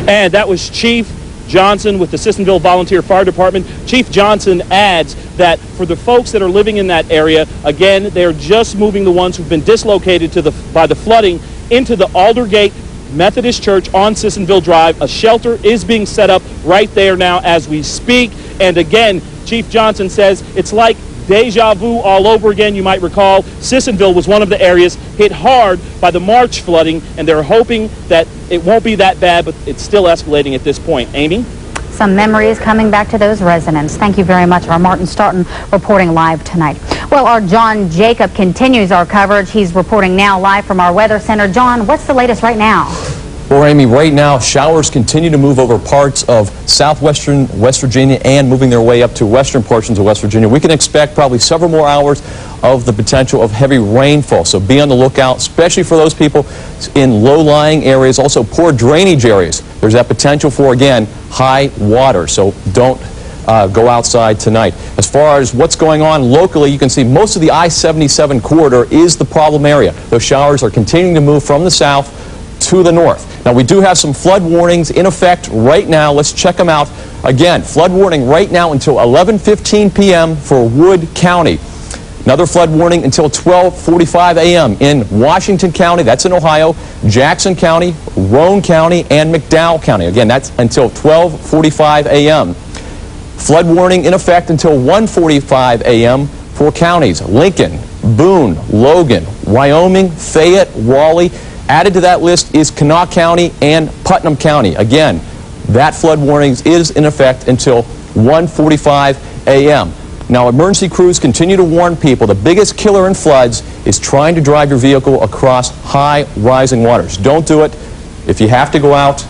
And that was Chief Johnson with the Sissonville Volunteer Fire Department. Chief Johnson adds that for the folks that are living in that area, again, they're just moving the ones who've been dislocated by the flooding into the Aldersgate Methodist Church on Sissonville Drive. A shelter is being set up right there now as we speak. And again, Chief Johnson says it's like deja vu all over again. You might recall Sissonville was one of the areas hit hard by the March flooding, and they're hoping that it won't be that bad, but it's still escalating at this point. Amy? Some memories coming back to those residents. Thank you very much. Our Martin Staunton reporting live tonight. Well, our John Jacob continues our coverage. He's reporting now live from our weather center. John, what's the latest right now? Well, Amy, right now, showers continue to move over parts of southwestern West Virginia and moving their way up to western portions of West Virginia. We can expect probably several more hours of the potential of heavy rainfall, so be on the lookout, especially for those people in low-lying areas, also poor drainage areas. There's that potential for, again, high water, so don't go outside tonight. As far as what's going on locally, you can see most of the I-77 corridor is the problem area. Those showers are continuing to move from the south to the north. Now, we do have some flood warnings in effect right now. Let's check them out. Again, flood warning right now until 11:15 p.m. for Wood County. Another flood warning until 12:45 a.m. in Washington County, that's in Ohio, Jackson County, Roane County, and McDowell County. Again, that's until 12:45 a.m. Flood warning in effect until 1:45 a.m. for counties Lincoln, Boone, Logan, Wyoming, Fayette, Raleigh. Added to that list is Kanawha County and Putnam County. Again, that flood warning is in effect until 1:45 a.m. Now, emergency crews continue to warn people the biggest killer in floods is trying to drive your vehicle across high rising waters. Don't do it. If you have to go out,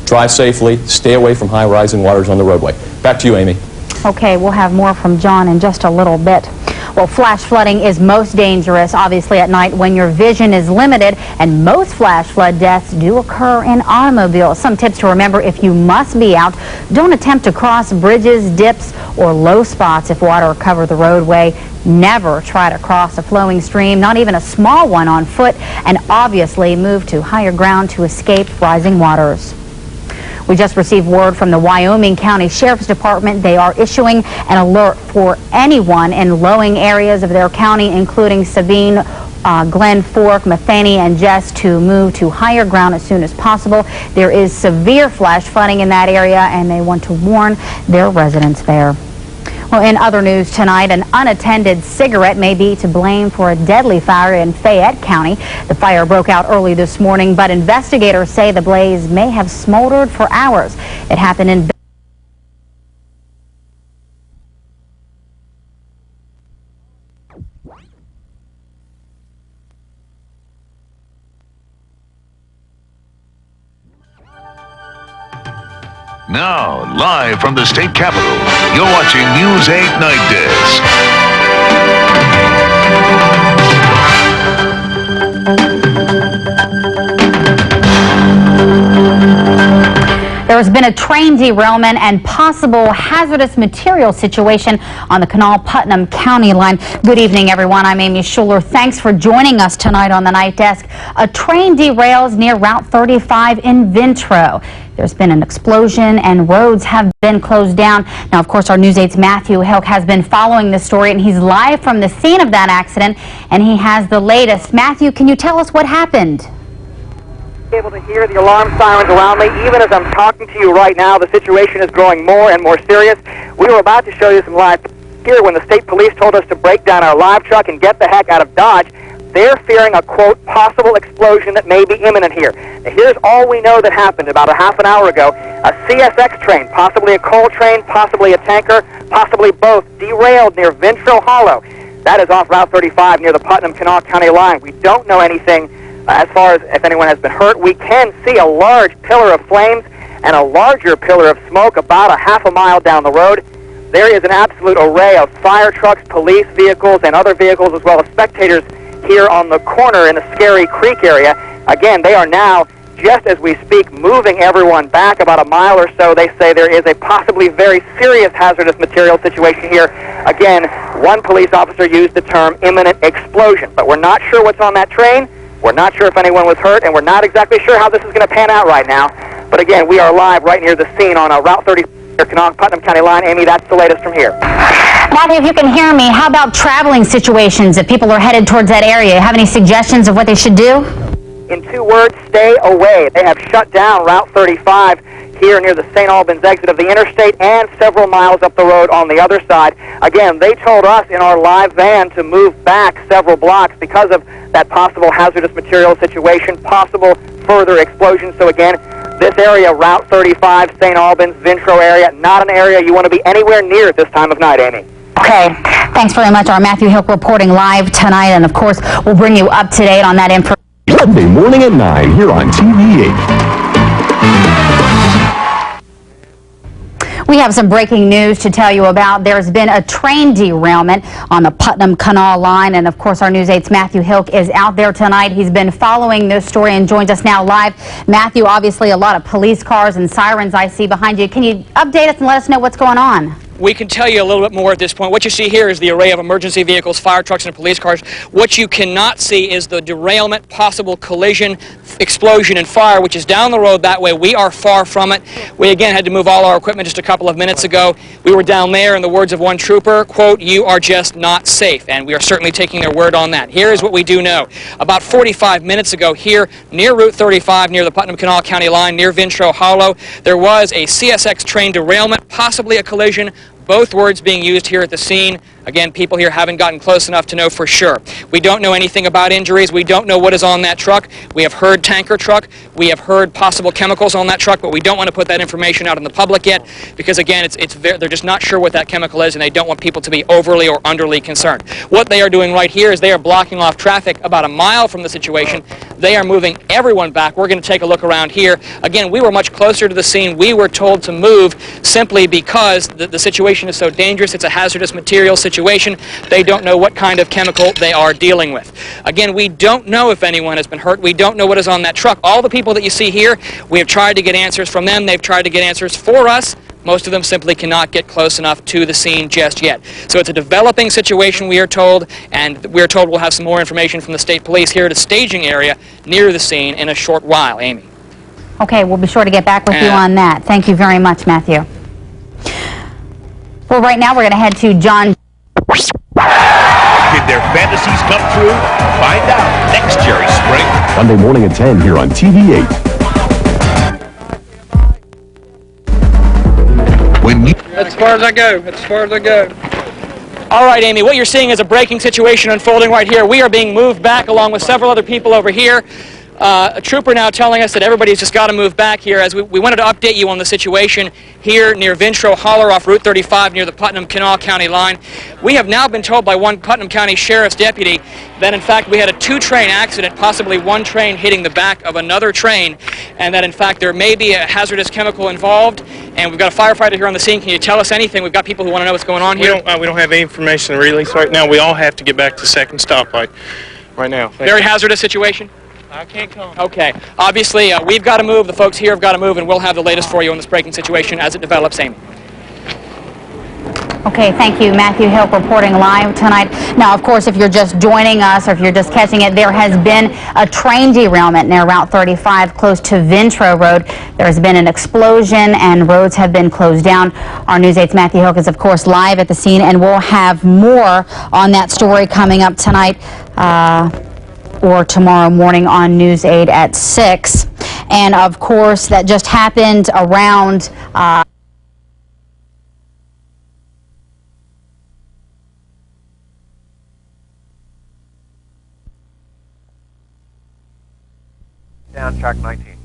drive safely. Stay away from high rising waters on the roadway. Back to you, Amy. Okay, we'll have more from John in just a little bit. Well, flash flooding is most dangerous, obviously, at night when your vision is limited, and most flash flood deaths do occur in automobiles. Some tips to remember if you must be out: don't attempt to cross bridges, dips, or low spots if water cover the roadway. Never try to cross a flowing stream, not even a small one, on foot, and obviously move to higher ground to escape rising waters. We just received word from the Wyoming County Sheriff's Department. They are issuing an alert for anyone in lowing areas of their county, including Sabine, Glen Fork, Matheny, and Jess, to move to higher ground as soon as possible. There is severe flash flooding in that area, and they want to warn their residents there. Well, in other news tonight, an unattended cigarette may be to blame for a deadly fire in Fayette County. The fire broke out early this morning, but investigators say the blaze may have smoldered for hours. It happened in Now, live from the state capitol, you're watching News 8 Night Desk. There has been a train derailment and possible hazardous material situation on the Kanawha-Putnam County line. Good evening, everyone. I'm Amy Schuler. Thanks for joining us tonight on the Night Desk. A train derails near Route 35 in Ventro. There's been an explosion and roads have been closed down. Now, of course, our News 8's Matthew Hilk has been following this story, and he's live from the scene of that accident, and he has the latest. Matthew, can you tell us what happened? Able to hear the alarm sirens around me. Even as I'm talking to you right now, the situation is growing more and more serious. We were about to show you some live here when the state police told us to break down our live truck and get the heck out of Dodge. They're fearing a, quote, possible explosion that may be imminent here. Now, here's all we know that happened about a half an hour ago. A CSX train, possibly a coal train, possibly a tanker, possibly both, derailed near Ventro Hollow. That is off Route 35 near the Putnam-Kanawha County line. We don't know anything as far as if anyone has been hurt. We can see a large pillar of flames and a larger pillar of smoke about a half a mile down the road. There is an absolute array of fire trucks, police vehicles, and other vehicles, as well as spectators here on the corner in the Scary Creek area. Again, they are now, just as we speak, moving everyone back about a mile or so. They say there is a possibly very serious hazardous material situation here. Again, one police officer used the term imminent explosion, but we're not sure what's on that train. We're not sure if anyone was hurt, and we're not exactly sure how this is going to pan out right now. But again, we are live right near the scene on a Route 30 Kanawha-Putnam County line. Amy, that's the latest from here. Matthew, if you can hear me, how about traveling situations if people are headed towards that area? Have any suggestions of what they should do? In 2 words, stay away. They have shut down Route 35 here near the St. Albans exit of the interstate and several miles up the road on the other side. Again, they told us in our live van to move back several blocks because of that possible hazardous material situation, possible further explosion. So again, this area, Route 35, St. Albans, Ventro area, not an area you want to be anywhere near at this time of night, Amy. Okay, thanks very much. Our Matthew Hilk reporting live tonight, and of course, we'll bring you up to date on that information. Monday morning at 9 here on TV 8. We have some breaking news to tell you about. There's been a train derailment on the Putnam-Kanawha line, and of course our News 8's Matthew Hilk is out there tonight. He's been following this story and joins us now live. Matthew, obviously a lot of police cars and sirens I see behind you. Can you update us and let us know what's going on? We can tell you a little bit more at this point. What you see here is the array of emergency vehicles, fire trucks, and police cars. What you cannot see is the derailment, possible collision, explosion, and fire, which is down the road that way. We are far from it. We, again, had to move all our equipment just a couple of minutes ago. We were down there, in the words of one trooper, quote, "You are just not safe," and we are certainly taking their word on that. Here is what we do know. About 45 minutes ago here, near Route 35, near the Putnam-Kanawha County line, near Ventro Hollow, there was a CSX train derailment, possibly a collision. Both words being used here at the scene. Again, people here haven't gotten close enough to know for sure. We don't know anything about injuries. We don't know what is on that truck. We have heard tanker truck. We have heard possible chemicals on that truck, but we don't want to put that information out in the public yet because, again, they're just not sure what that chemical is, and they don't want people to be overly or underly concerned. What they are doing right here is they are blocking off traffic about a mile from the situation. They are moving everyone back. We're going to take a look around here. Again, we were much closer to the scene. We were told to move simply because the situation is so dangerous. It's a hazardous material situation. They don't know what kind of chemical they are dealing with. Again, we don't know if anyone has been hurt. We don't know what is on that truck. All the people that you see here, we have tried to get answers from them. They've tried to get answers for us. Most of them simply cannot get close enough to the scene just yet. So it's a developing situation, we are told, and we're told we'll have some more information from the state police here at a staging area near the scene in a short while. Amy. Okay, we'll be sure to get back with you on that. Thank you very much, Matthew. Well, right now we're going to head to John. Did their fantasies come true? Find out next Jerry Spring. Sunday morning at 10 here on TV 8. When you... As far as I go. As far as I go. All right, Amy, what you're seeing is a braking situation unfolding right here. We are being moved back along with several other people over here. A trooper now telling us that everybody's just got to move back here as we wanted to update you on the situation here near Vintro Holler off Route 35 near the Putnam-Kanawha County line. We have now been told by one Putnam County Sheriff's deputy that in fact we had a two-train accident, possibly one train hitting the back of another train, and that in fact there may be a hazardous chemical involved. And we've got a firefighter here on the scene. Can you tell us anything? We've got people who want to know what's going on here. We don't have any information to release right now. We all have to get back to second stoplight right now. Very hazardous situation? I can't come. Okay. Obviously, we've got to move. The folks here have got to move, and we'll have the latest for you on this braking situation as it develops, Amy. Okay, thank you. Matthew Hilk reporting live tonight. Now, of course, if you're just joining us or if you're just catching it, there has been a train derailment near Route 35 close to Vintro Road. There has been an explosion and roads have been closed down. Our News 8's Matthew Hilk is, of course, live at the scene, and we'll have more on that story coming up tonight or tomorrow morning on News 8 at 6. And, of course, that just happened around... Down track 19.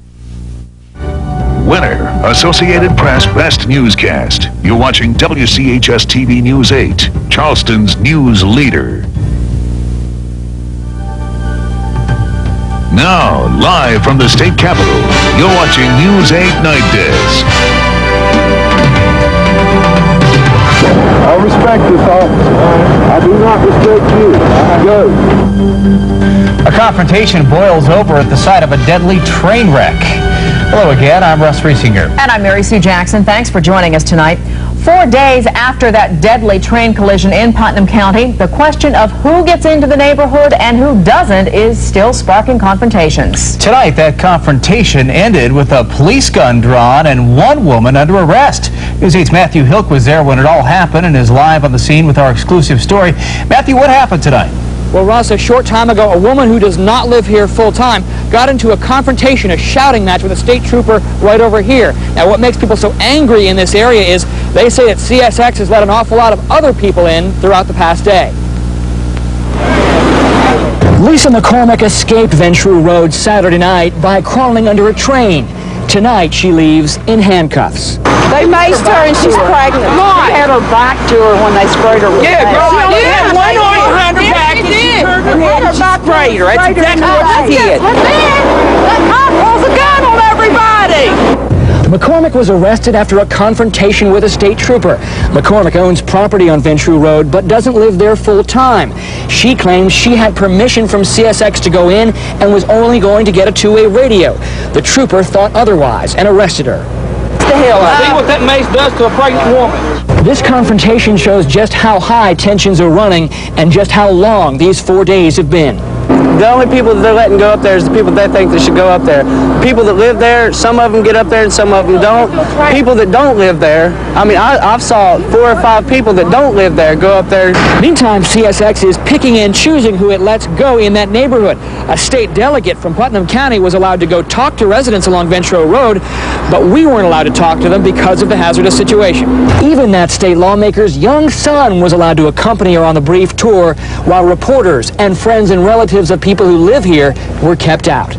Winner, Associated Press Best Newscast. You're watching WCHS-TV News 8, Charleston's news leader. Now, live from the state capitol, you're watching News 8 Night Desk. I respect this officer. I do not respect you. Go. A confrontation boils over at the site of a deadly train wreck. Hello again, I'm Russ Riesinger. And I'm Mary Sue Jackson. Thanks for joining us tonight. 4 days after that deadly train collision in Putnam County, the question of who gets into the neighborhood and who doesn't is still sparking confrontations. Tonight, that confrontation ended with a police gun drawn and one woman under arrest. News 8's Matthew Hilk was there when it all happened and is live on the scene with our exclusive story. Matthew, what happened tonight? Well, Ross, a short time ago, a woman who does not live here full-time got into a confrontation, a shouting match with a state trooper right over here. Now, what makes people so angry in this area is they say that CSX has let an awful lot of other people in throughout the past day. Lisa McCormick escaped Ventru Road Saturday night by crawling under a train. Tonight, she leaves in handcuffs. They maced her and she's pregnant. They had her back to her when they sprayed her with Yeah, girl, gas. she only had one arm behind her back and she turned her head and she sprayed her. That's exactly what she did. And then that cop pulls a gun on everybody. McCormick was arrested after a confrontation with a state trooper. McCormick owns property on Ventru Road but doesn't live there full-time. She claims she had permission from CSX to go in and was only going to get a two-way radio. The trooper thought otherwise and arrested her. The hell out. See what that mace does to a pregnant woman. This confrontation shows just how high tensions are running and just how long these 4 days have been. The only people that they're letting go up there is the people they think that should go up there. People that live there, some of them get up there and some of them don't. People that don't live there, I mean, I've saw 4 or 5 people that don't live there go up there. Meantime, CSX is picking and choosing who it lets go in that neighborhood. A state delegate from Putnam County was allowed to go talk to residents along Ventro Road, but we weren't allowed to talk to them because of the hazardous situation. Even that state lawmaker's young son was allowed to accompany her on the brief tour, while reporters and friends and relatives of people who live here were kept out.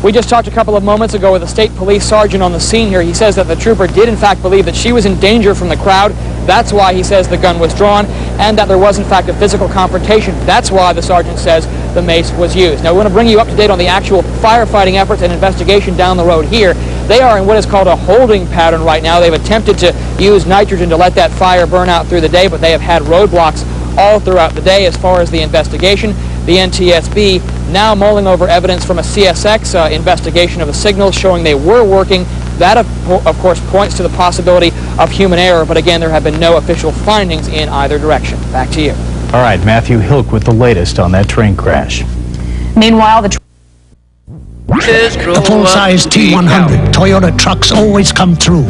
We just talked a couple of moments ago with a state police sergeant on the scene here. He says that the trooper did in fact believe that she was in danger from the crowd. That's why he says the gun was drawn, and that there was in fact a physical confrontation. That's why the sergeant says the mace was used. Now, we're going to bring you up to date on the actual firefighting efforts and investigation down the road here. They are in what is called a holding pattern right now. They've attempted to use nitrogen to let that fire burn out through the day, but they have had roadblocks all throughout the day as far as the investigation. The NTSB now mulling over evidence from a CSX investigation of the signals showing they were working. That, of course, points to the possibility of human error, but again, there have been no official findings in either direction. Back to you. All right, Matthew Hilk with the latest on that train crash. Meanwhile, the The full-size T100 Toyota trucks always come through.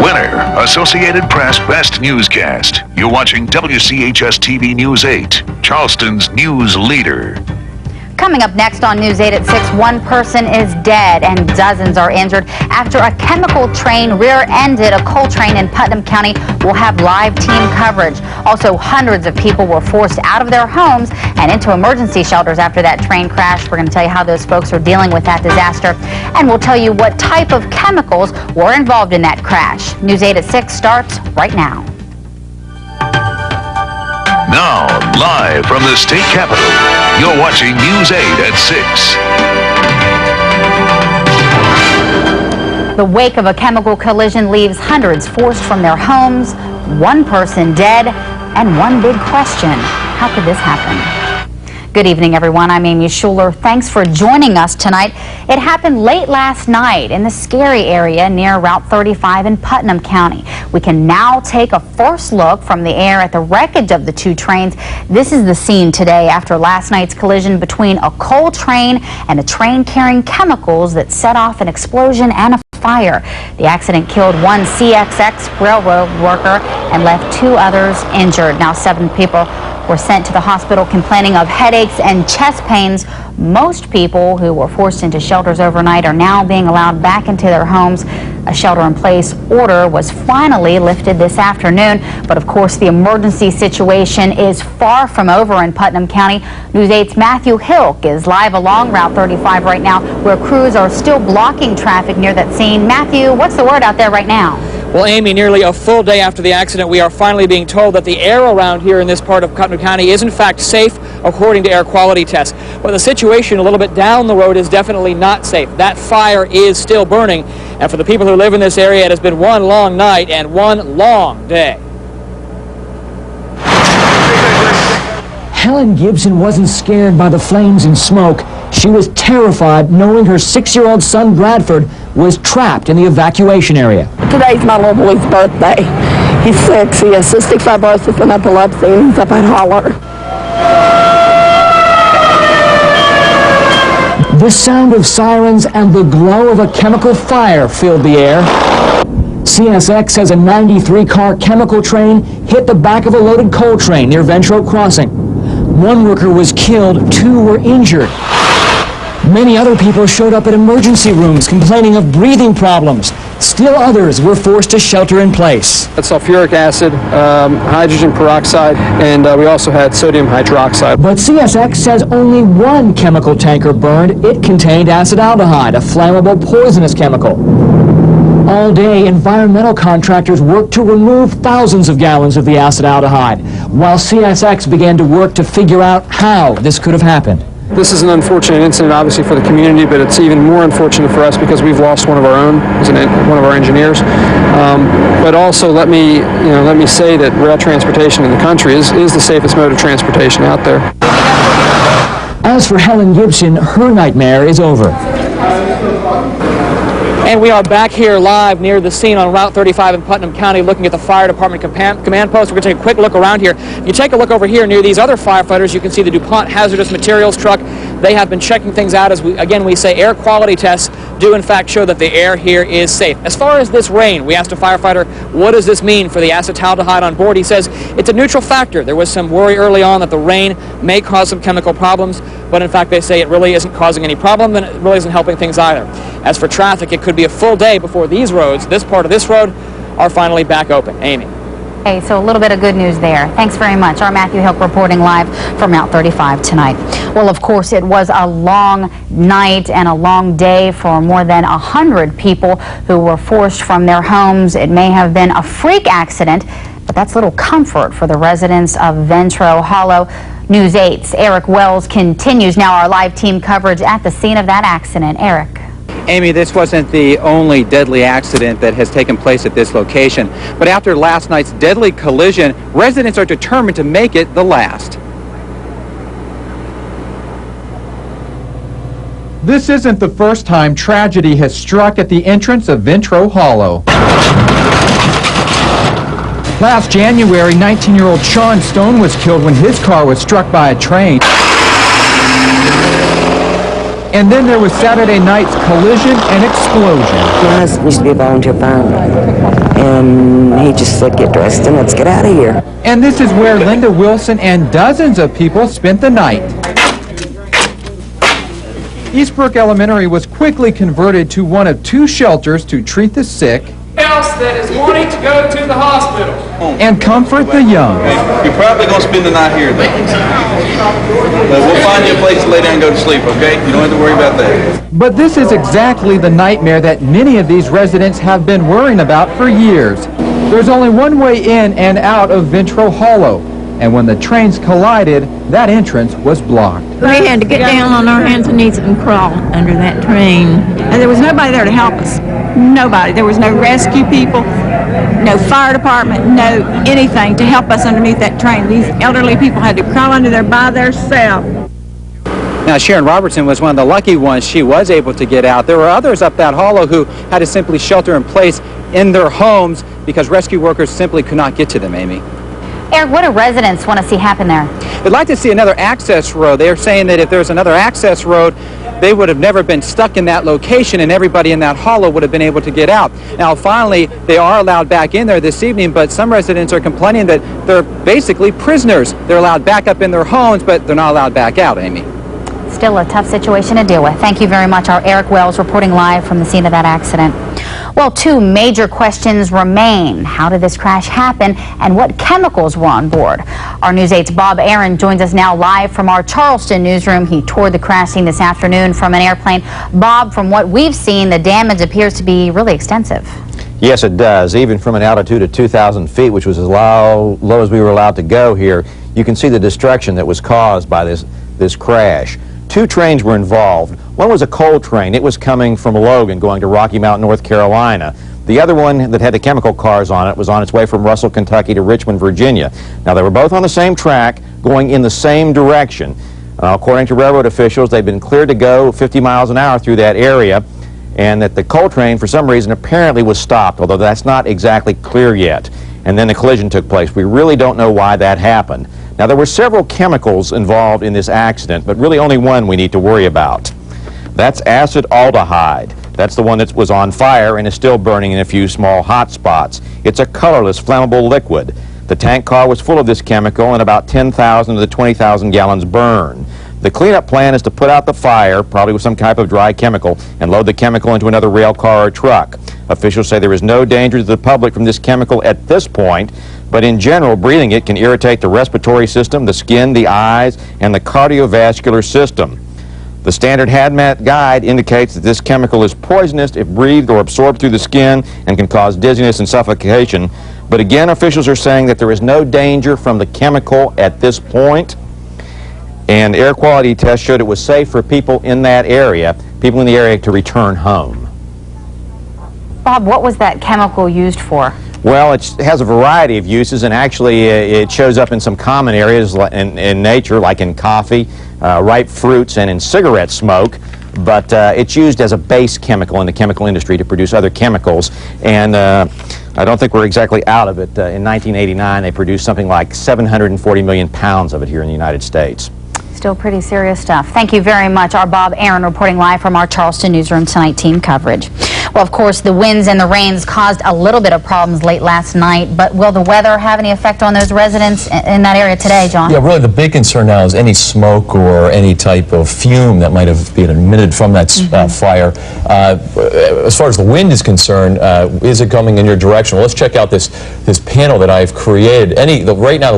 Winner, Associated Press Best Newscast. You're watching WCHS-TV News 8, Charleston's news leader. Coming up next on News 8 at 6, one person is dead and dozens are injured after a chemical train rear-ended a coal train in Putnam County. We'll have live team coverage. Also, hundreds of people were forced out of their homes and into emergency shelters after that train crash. We're going to tell you how those folks are dealing with that disaster, and we'll tell you what type of chemicals were involved in that crash. News 8 at 6 starts right now. Now, live from the state capitol, you're watching News 8 at 6. The wake of a chemical collision leaves hundreds forced from their homes, one person dead, and one big question: how could this happen? Good evening, everyone. I'm Amy Schuler. Thanks for joining us tonight. It happened late last night in the Scary area near Route 35 in Putnam County. We can now take a first look from the air at the wreckage of the two trains. This is the scene today after last night's collision between a coal train and a train carrying chemicals that set off an explosion and a fire. The accident killed one CSX railroad worker and left two others injured. Now 7 people were sent to the hospital complaining of headaches and chest pains. Most people who were forced into shelters overnight are now being allowed back into their homes. A shelter-in-place order was finally lifted this afternoon, but of course the emergency situation is far from over in Putnam County. News 8's Matthew Hilk is live along Route 35 right now, where crews are still blocking traffic near that scene. Matthew, what's the word out there right now? Well, Amy, nearly a full day after the accident, we are finally being told that the air around here in this part of Putnam County is in fact safe according to air quality tests. But the situation a little bit down the road is definitely not safe. That fire is still burning, and for the people who live in this area, it has been one long night and one long day. Helen Gibson wasn't scared by the flames and smoke. She was terrified knowing her 6-year-old son Bradford was trapped in the evacuation area. Today's my little boy's birthday. He's 6. He has cystic fibrosis and epilepsy, and he's up at Holler. The sound of sirens and the glow of a chemical fire filled the air. CSX says a 93-car chemical train hit the back of a loaded coal train near Ventro Crossing. One worker was killed, 2 were injured. Many other people showed up at emergency rooms complaining of breathing problems. Still others were forced to shelter in place. Sulfuric acid, hydrogen peroxide, and we also had sodium hydroxide. But CSX says only one chemical tanker burned. It contained acetaldehyde, a flammable, poisonous chemical. All day, environmental contractors worked to remove thousands of gallons of the acetaldehyde, while CSX began to work to figure out how this could have happened. This is an unfortunate incident, obviously, for the community, but it's even more unfortunate for us because we've lost one of our own, one of our engineers. But also, let me say that rail transportation in the country is the safest mode of transportation out there. As for Helen Gibson, her nightmare is over. And we are back here live near the scene on Route 35 in Putnam County looking at the fire department command post. We're going to take a quick look around here. If you take a look over here near these other firefighters, you can see the DuPont hazardous materials truck. They have been checking things out. As we say air quality tests do in fact show that the air here is safe. As far as this rain, we asked a firefighter, what does this mean for the acetaldehyde on board? He says it's a neutral factor. There was some worry early on that the rain may cause some chemical problems, but in fact they say it really isn't causing any problem, and it really isn't helping things either. As for traffic, it could be a full day before these roads, this part of this road, are finally back open. Amy. Okay, so a little bit of good news there. Thanks very much. Our Matthew Hilk reporting live from Route 35 tonight. Well, of course, it was a long night and a long day for more than 100 people who were forced from their homes. It may have been a freak accident, but that's little comfort for the residents of Ventro Hollow. News 8's Eric Wells continues now our live team coverage at the scene of that accident. Eric. Amy, this wasn't the only deadly accident that has taken place at this location, but after last night's deadly collision, residents are determined to make it the last. This isn't the first time tragedy has struck at the entrance of Ventro Hollow. Last January, 19-year-old Sean Stone was killed when his car was struck by a train. And then there was Saturday night's collision and explosion. My husband used to be a volunteer fireman, and he just said, get dressed and let's get out of here. And this is where Linda Wilson and dozens of people spent the night. Eastbrook Elementary was quickly converted to one of 2 shelters to treat the sick else that is wanting to go to the hospital and comfort the young. You're probably going to spend the night here, though. But we'll find you a place to lay down and go to sleep, okay? You don't have to worry about that. But this is exactly the nightmare that many of these residents have been worrying about for years. There's only one way in and out of Ventro Hollow, and when the trains collided, that entrance was blocked. We had to get down on our hands and knees and crawl under that train. And there was nobody there to help us. Nobody. There was no rescue people, no fire department, no anything to help us underneath that train. These elderly people had to crawl under there by themselves. Now, Sharon Robertson was one of the lucky ones. She was able to get out. There were others up that hollow who had to simply shelter in place in their homes because rescue workers simply could not get to them, Amy. Eric, what do residents want to see happen there? They'd like to see another access road. They're saying that if there's another access road, they would have never been stuck in that location and everybody in that hollow would have been able to get out. Now, finally, they are allowed back in there this evening, but some residents are complaining that they're basically prisoners. They're allowed back up in their homes, but they're not allowed back out, Amy. Still a tough situation to deal with. Thank you very much. Our Eric Wells reporting live from the scene of that accident. Well, 2 major questions remain. How did this crash happen, and what chemicals were on board? Our News 8's Bob Aaron joins us now live from our Charleston newsroom. He toured the crash scene this afternoon from an airplane. Bob, from what we've seen, the damage appears to be really extensive. Yes, it does. Even from an altitude of 2,000 feet, which was as low as we were allowed to go here, you can see the destruction that was caused by this crash. 2 trains were involved. One was a coal train. It was coming from Logan going to Rocky Mount, North Carolina. The other one that had the chemical cars on it was on its way from Russell, Kentucky to Richmond, Virginia. Now, they were both on the same track going in the same direction. According to railroad officials, they've been cleared to go 50 miles an hour through that area, and that the coal train, for some reason, apparently was stopped, although that's not exactly clear yet. And then the collision took place. We really don't know why that happened. Now, there were several chemicals involved in this accident, but really only one we need to worry about. That's acid aldehyde. That's the one that was on fire and is still burning in a few small hot spots. It's a colorless, flammable liquid. The tank car was full of this chemical, and about 10,000 of the 20,000 gallons burned. The cleanup plan is to put out the fire, probably with some type of dry chemical, and load the chemical into another rail car or truck. Officials say there is no danger to the public from this chemical at this point, but in general, breathing it can irritate the respiratory system, the skin, the eyes, and the cardiovascular system. The standard hazmat guide indicates that this chemical is poisonous if breathed or absorbed through the skin and can cause dizziness and suffocation. But again, officials are saying that there is no danger from the chemical at this point. And air quality tests showed it was safe for people in that area, to return home. Bob, what was that chemical used for? Well, it has a variety of uses, and actually it shows up in some common areas in nature, like in coffee, ripe fruits, and in cigarette smoke. But it's used as a base chemical in the chemical industry to produce other chemicals. And I don't think we're exactly out of it. In 1989, they produced something like 740 million pounds of it here in the United States. Still pretty serious stuff. Thank you very much. Our Bob Aaron reporting live from our Charleston newsroom tonight, team coverage. Well, of course, the winds and the rains caused a little bit of problems late last night, but will the weather have any effect on those residents in that area today, John? Yeah, really the big concern now is any smoke or any type of fume that might have been emitted from that fire. As far as the wind is concerned, is it coming in your direction? Well, let's check out this panel that I've created. Right now,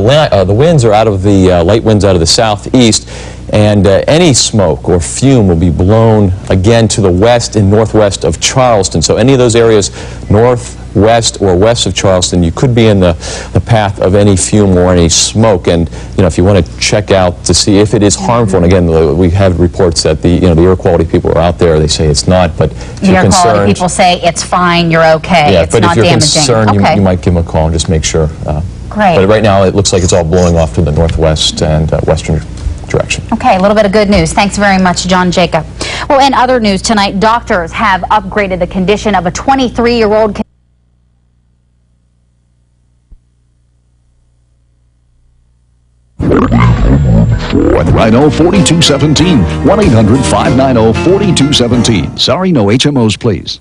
the winds are out of the light winds out of the southeast. And any smoke or fume will be blown again to the west and northwest of Charleston. So any of those areas northwest or west of Charleston, you could be in the path of any fume or any smoke. And if you want to check out to see if it is harmful, and again, we have reports that the air quality people are out there. They say it's not, but if you're concerned, air quality people say it's fine, you're okay, yeah, it's but not if you're damaging. Concerned, you might give them a call and just make sure. Great. But right now, it looks like it's all blowing off to the northwest and western direction. Okay, a little bit of good news. Thanks very much, John Jacob. Well, in other news tonight, doctors have upgraded the condition of a 23-year-old With 1-800-590-4217. 1-800-590-4217. Sorry, no HMOs, please.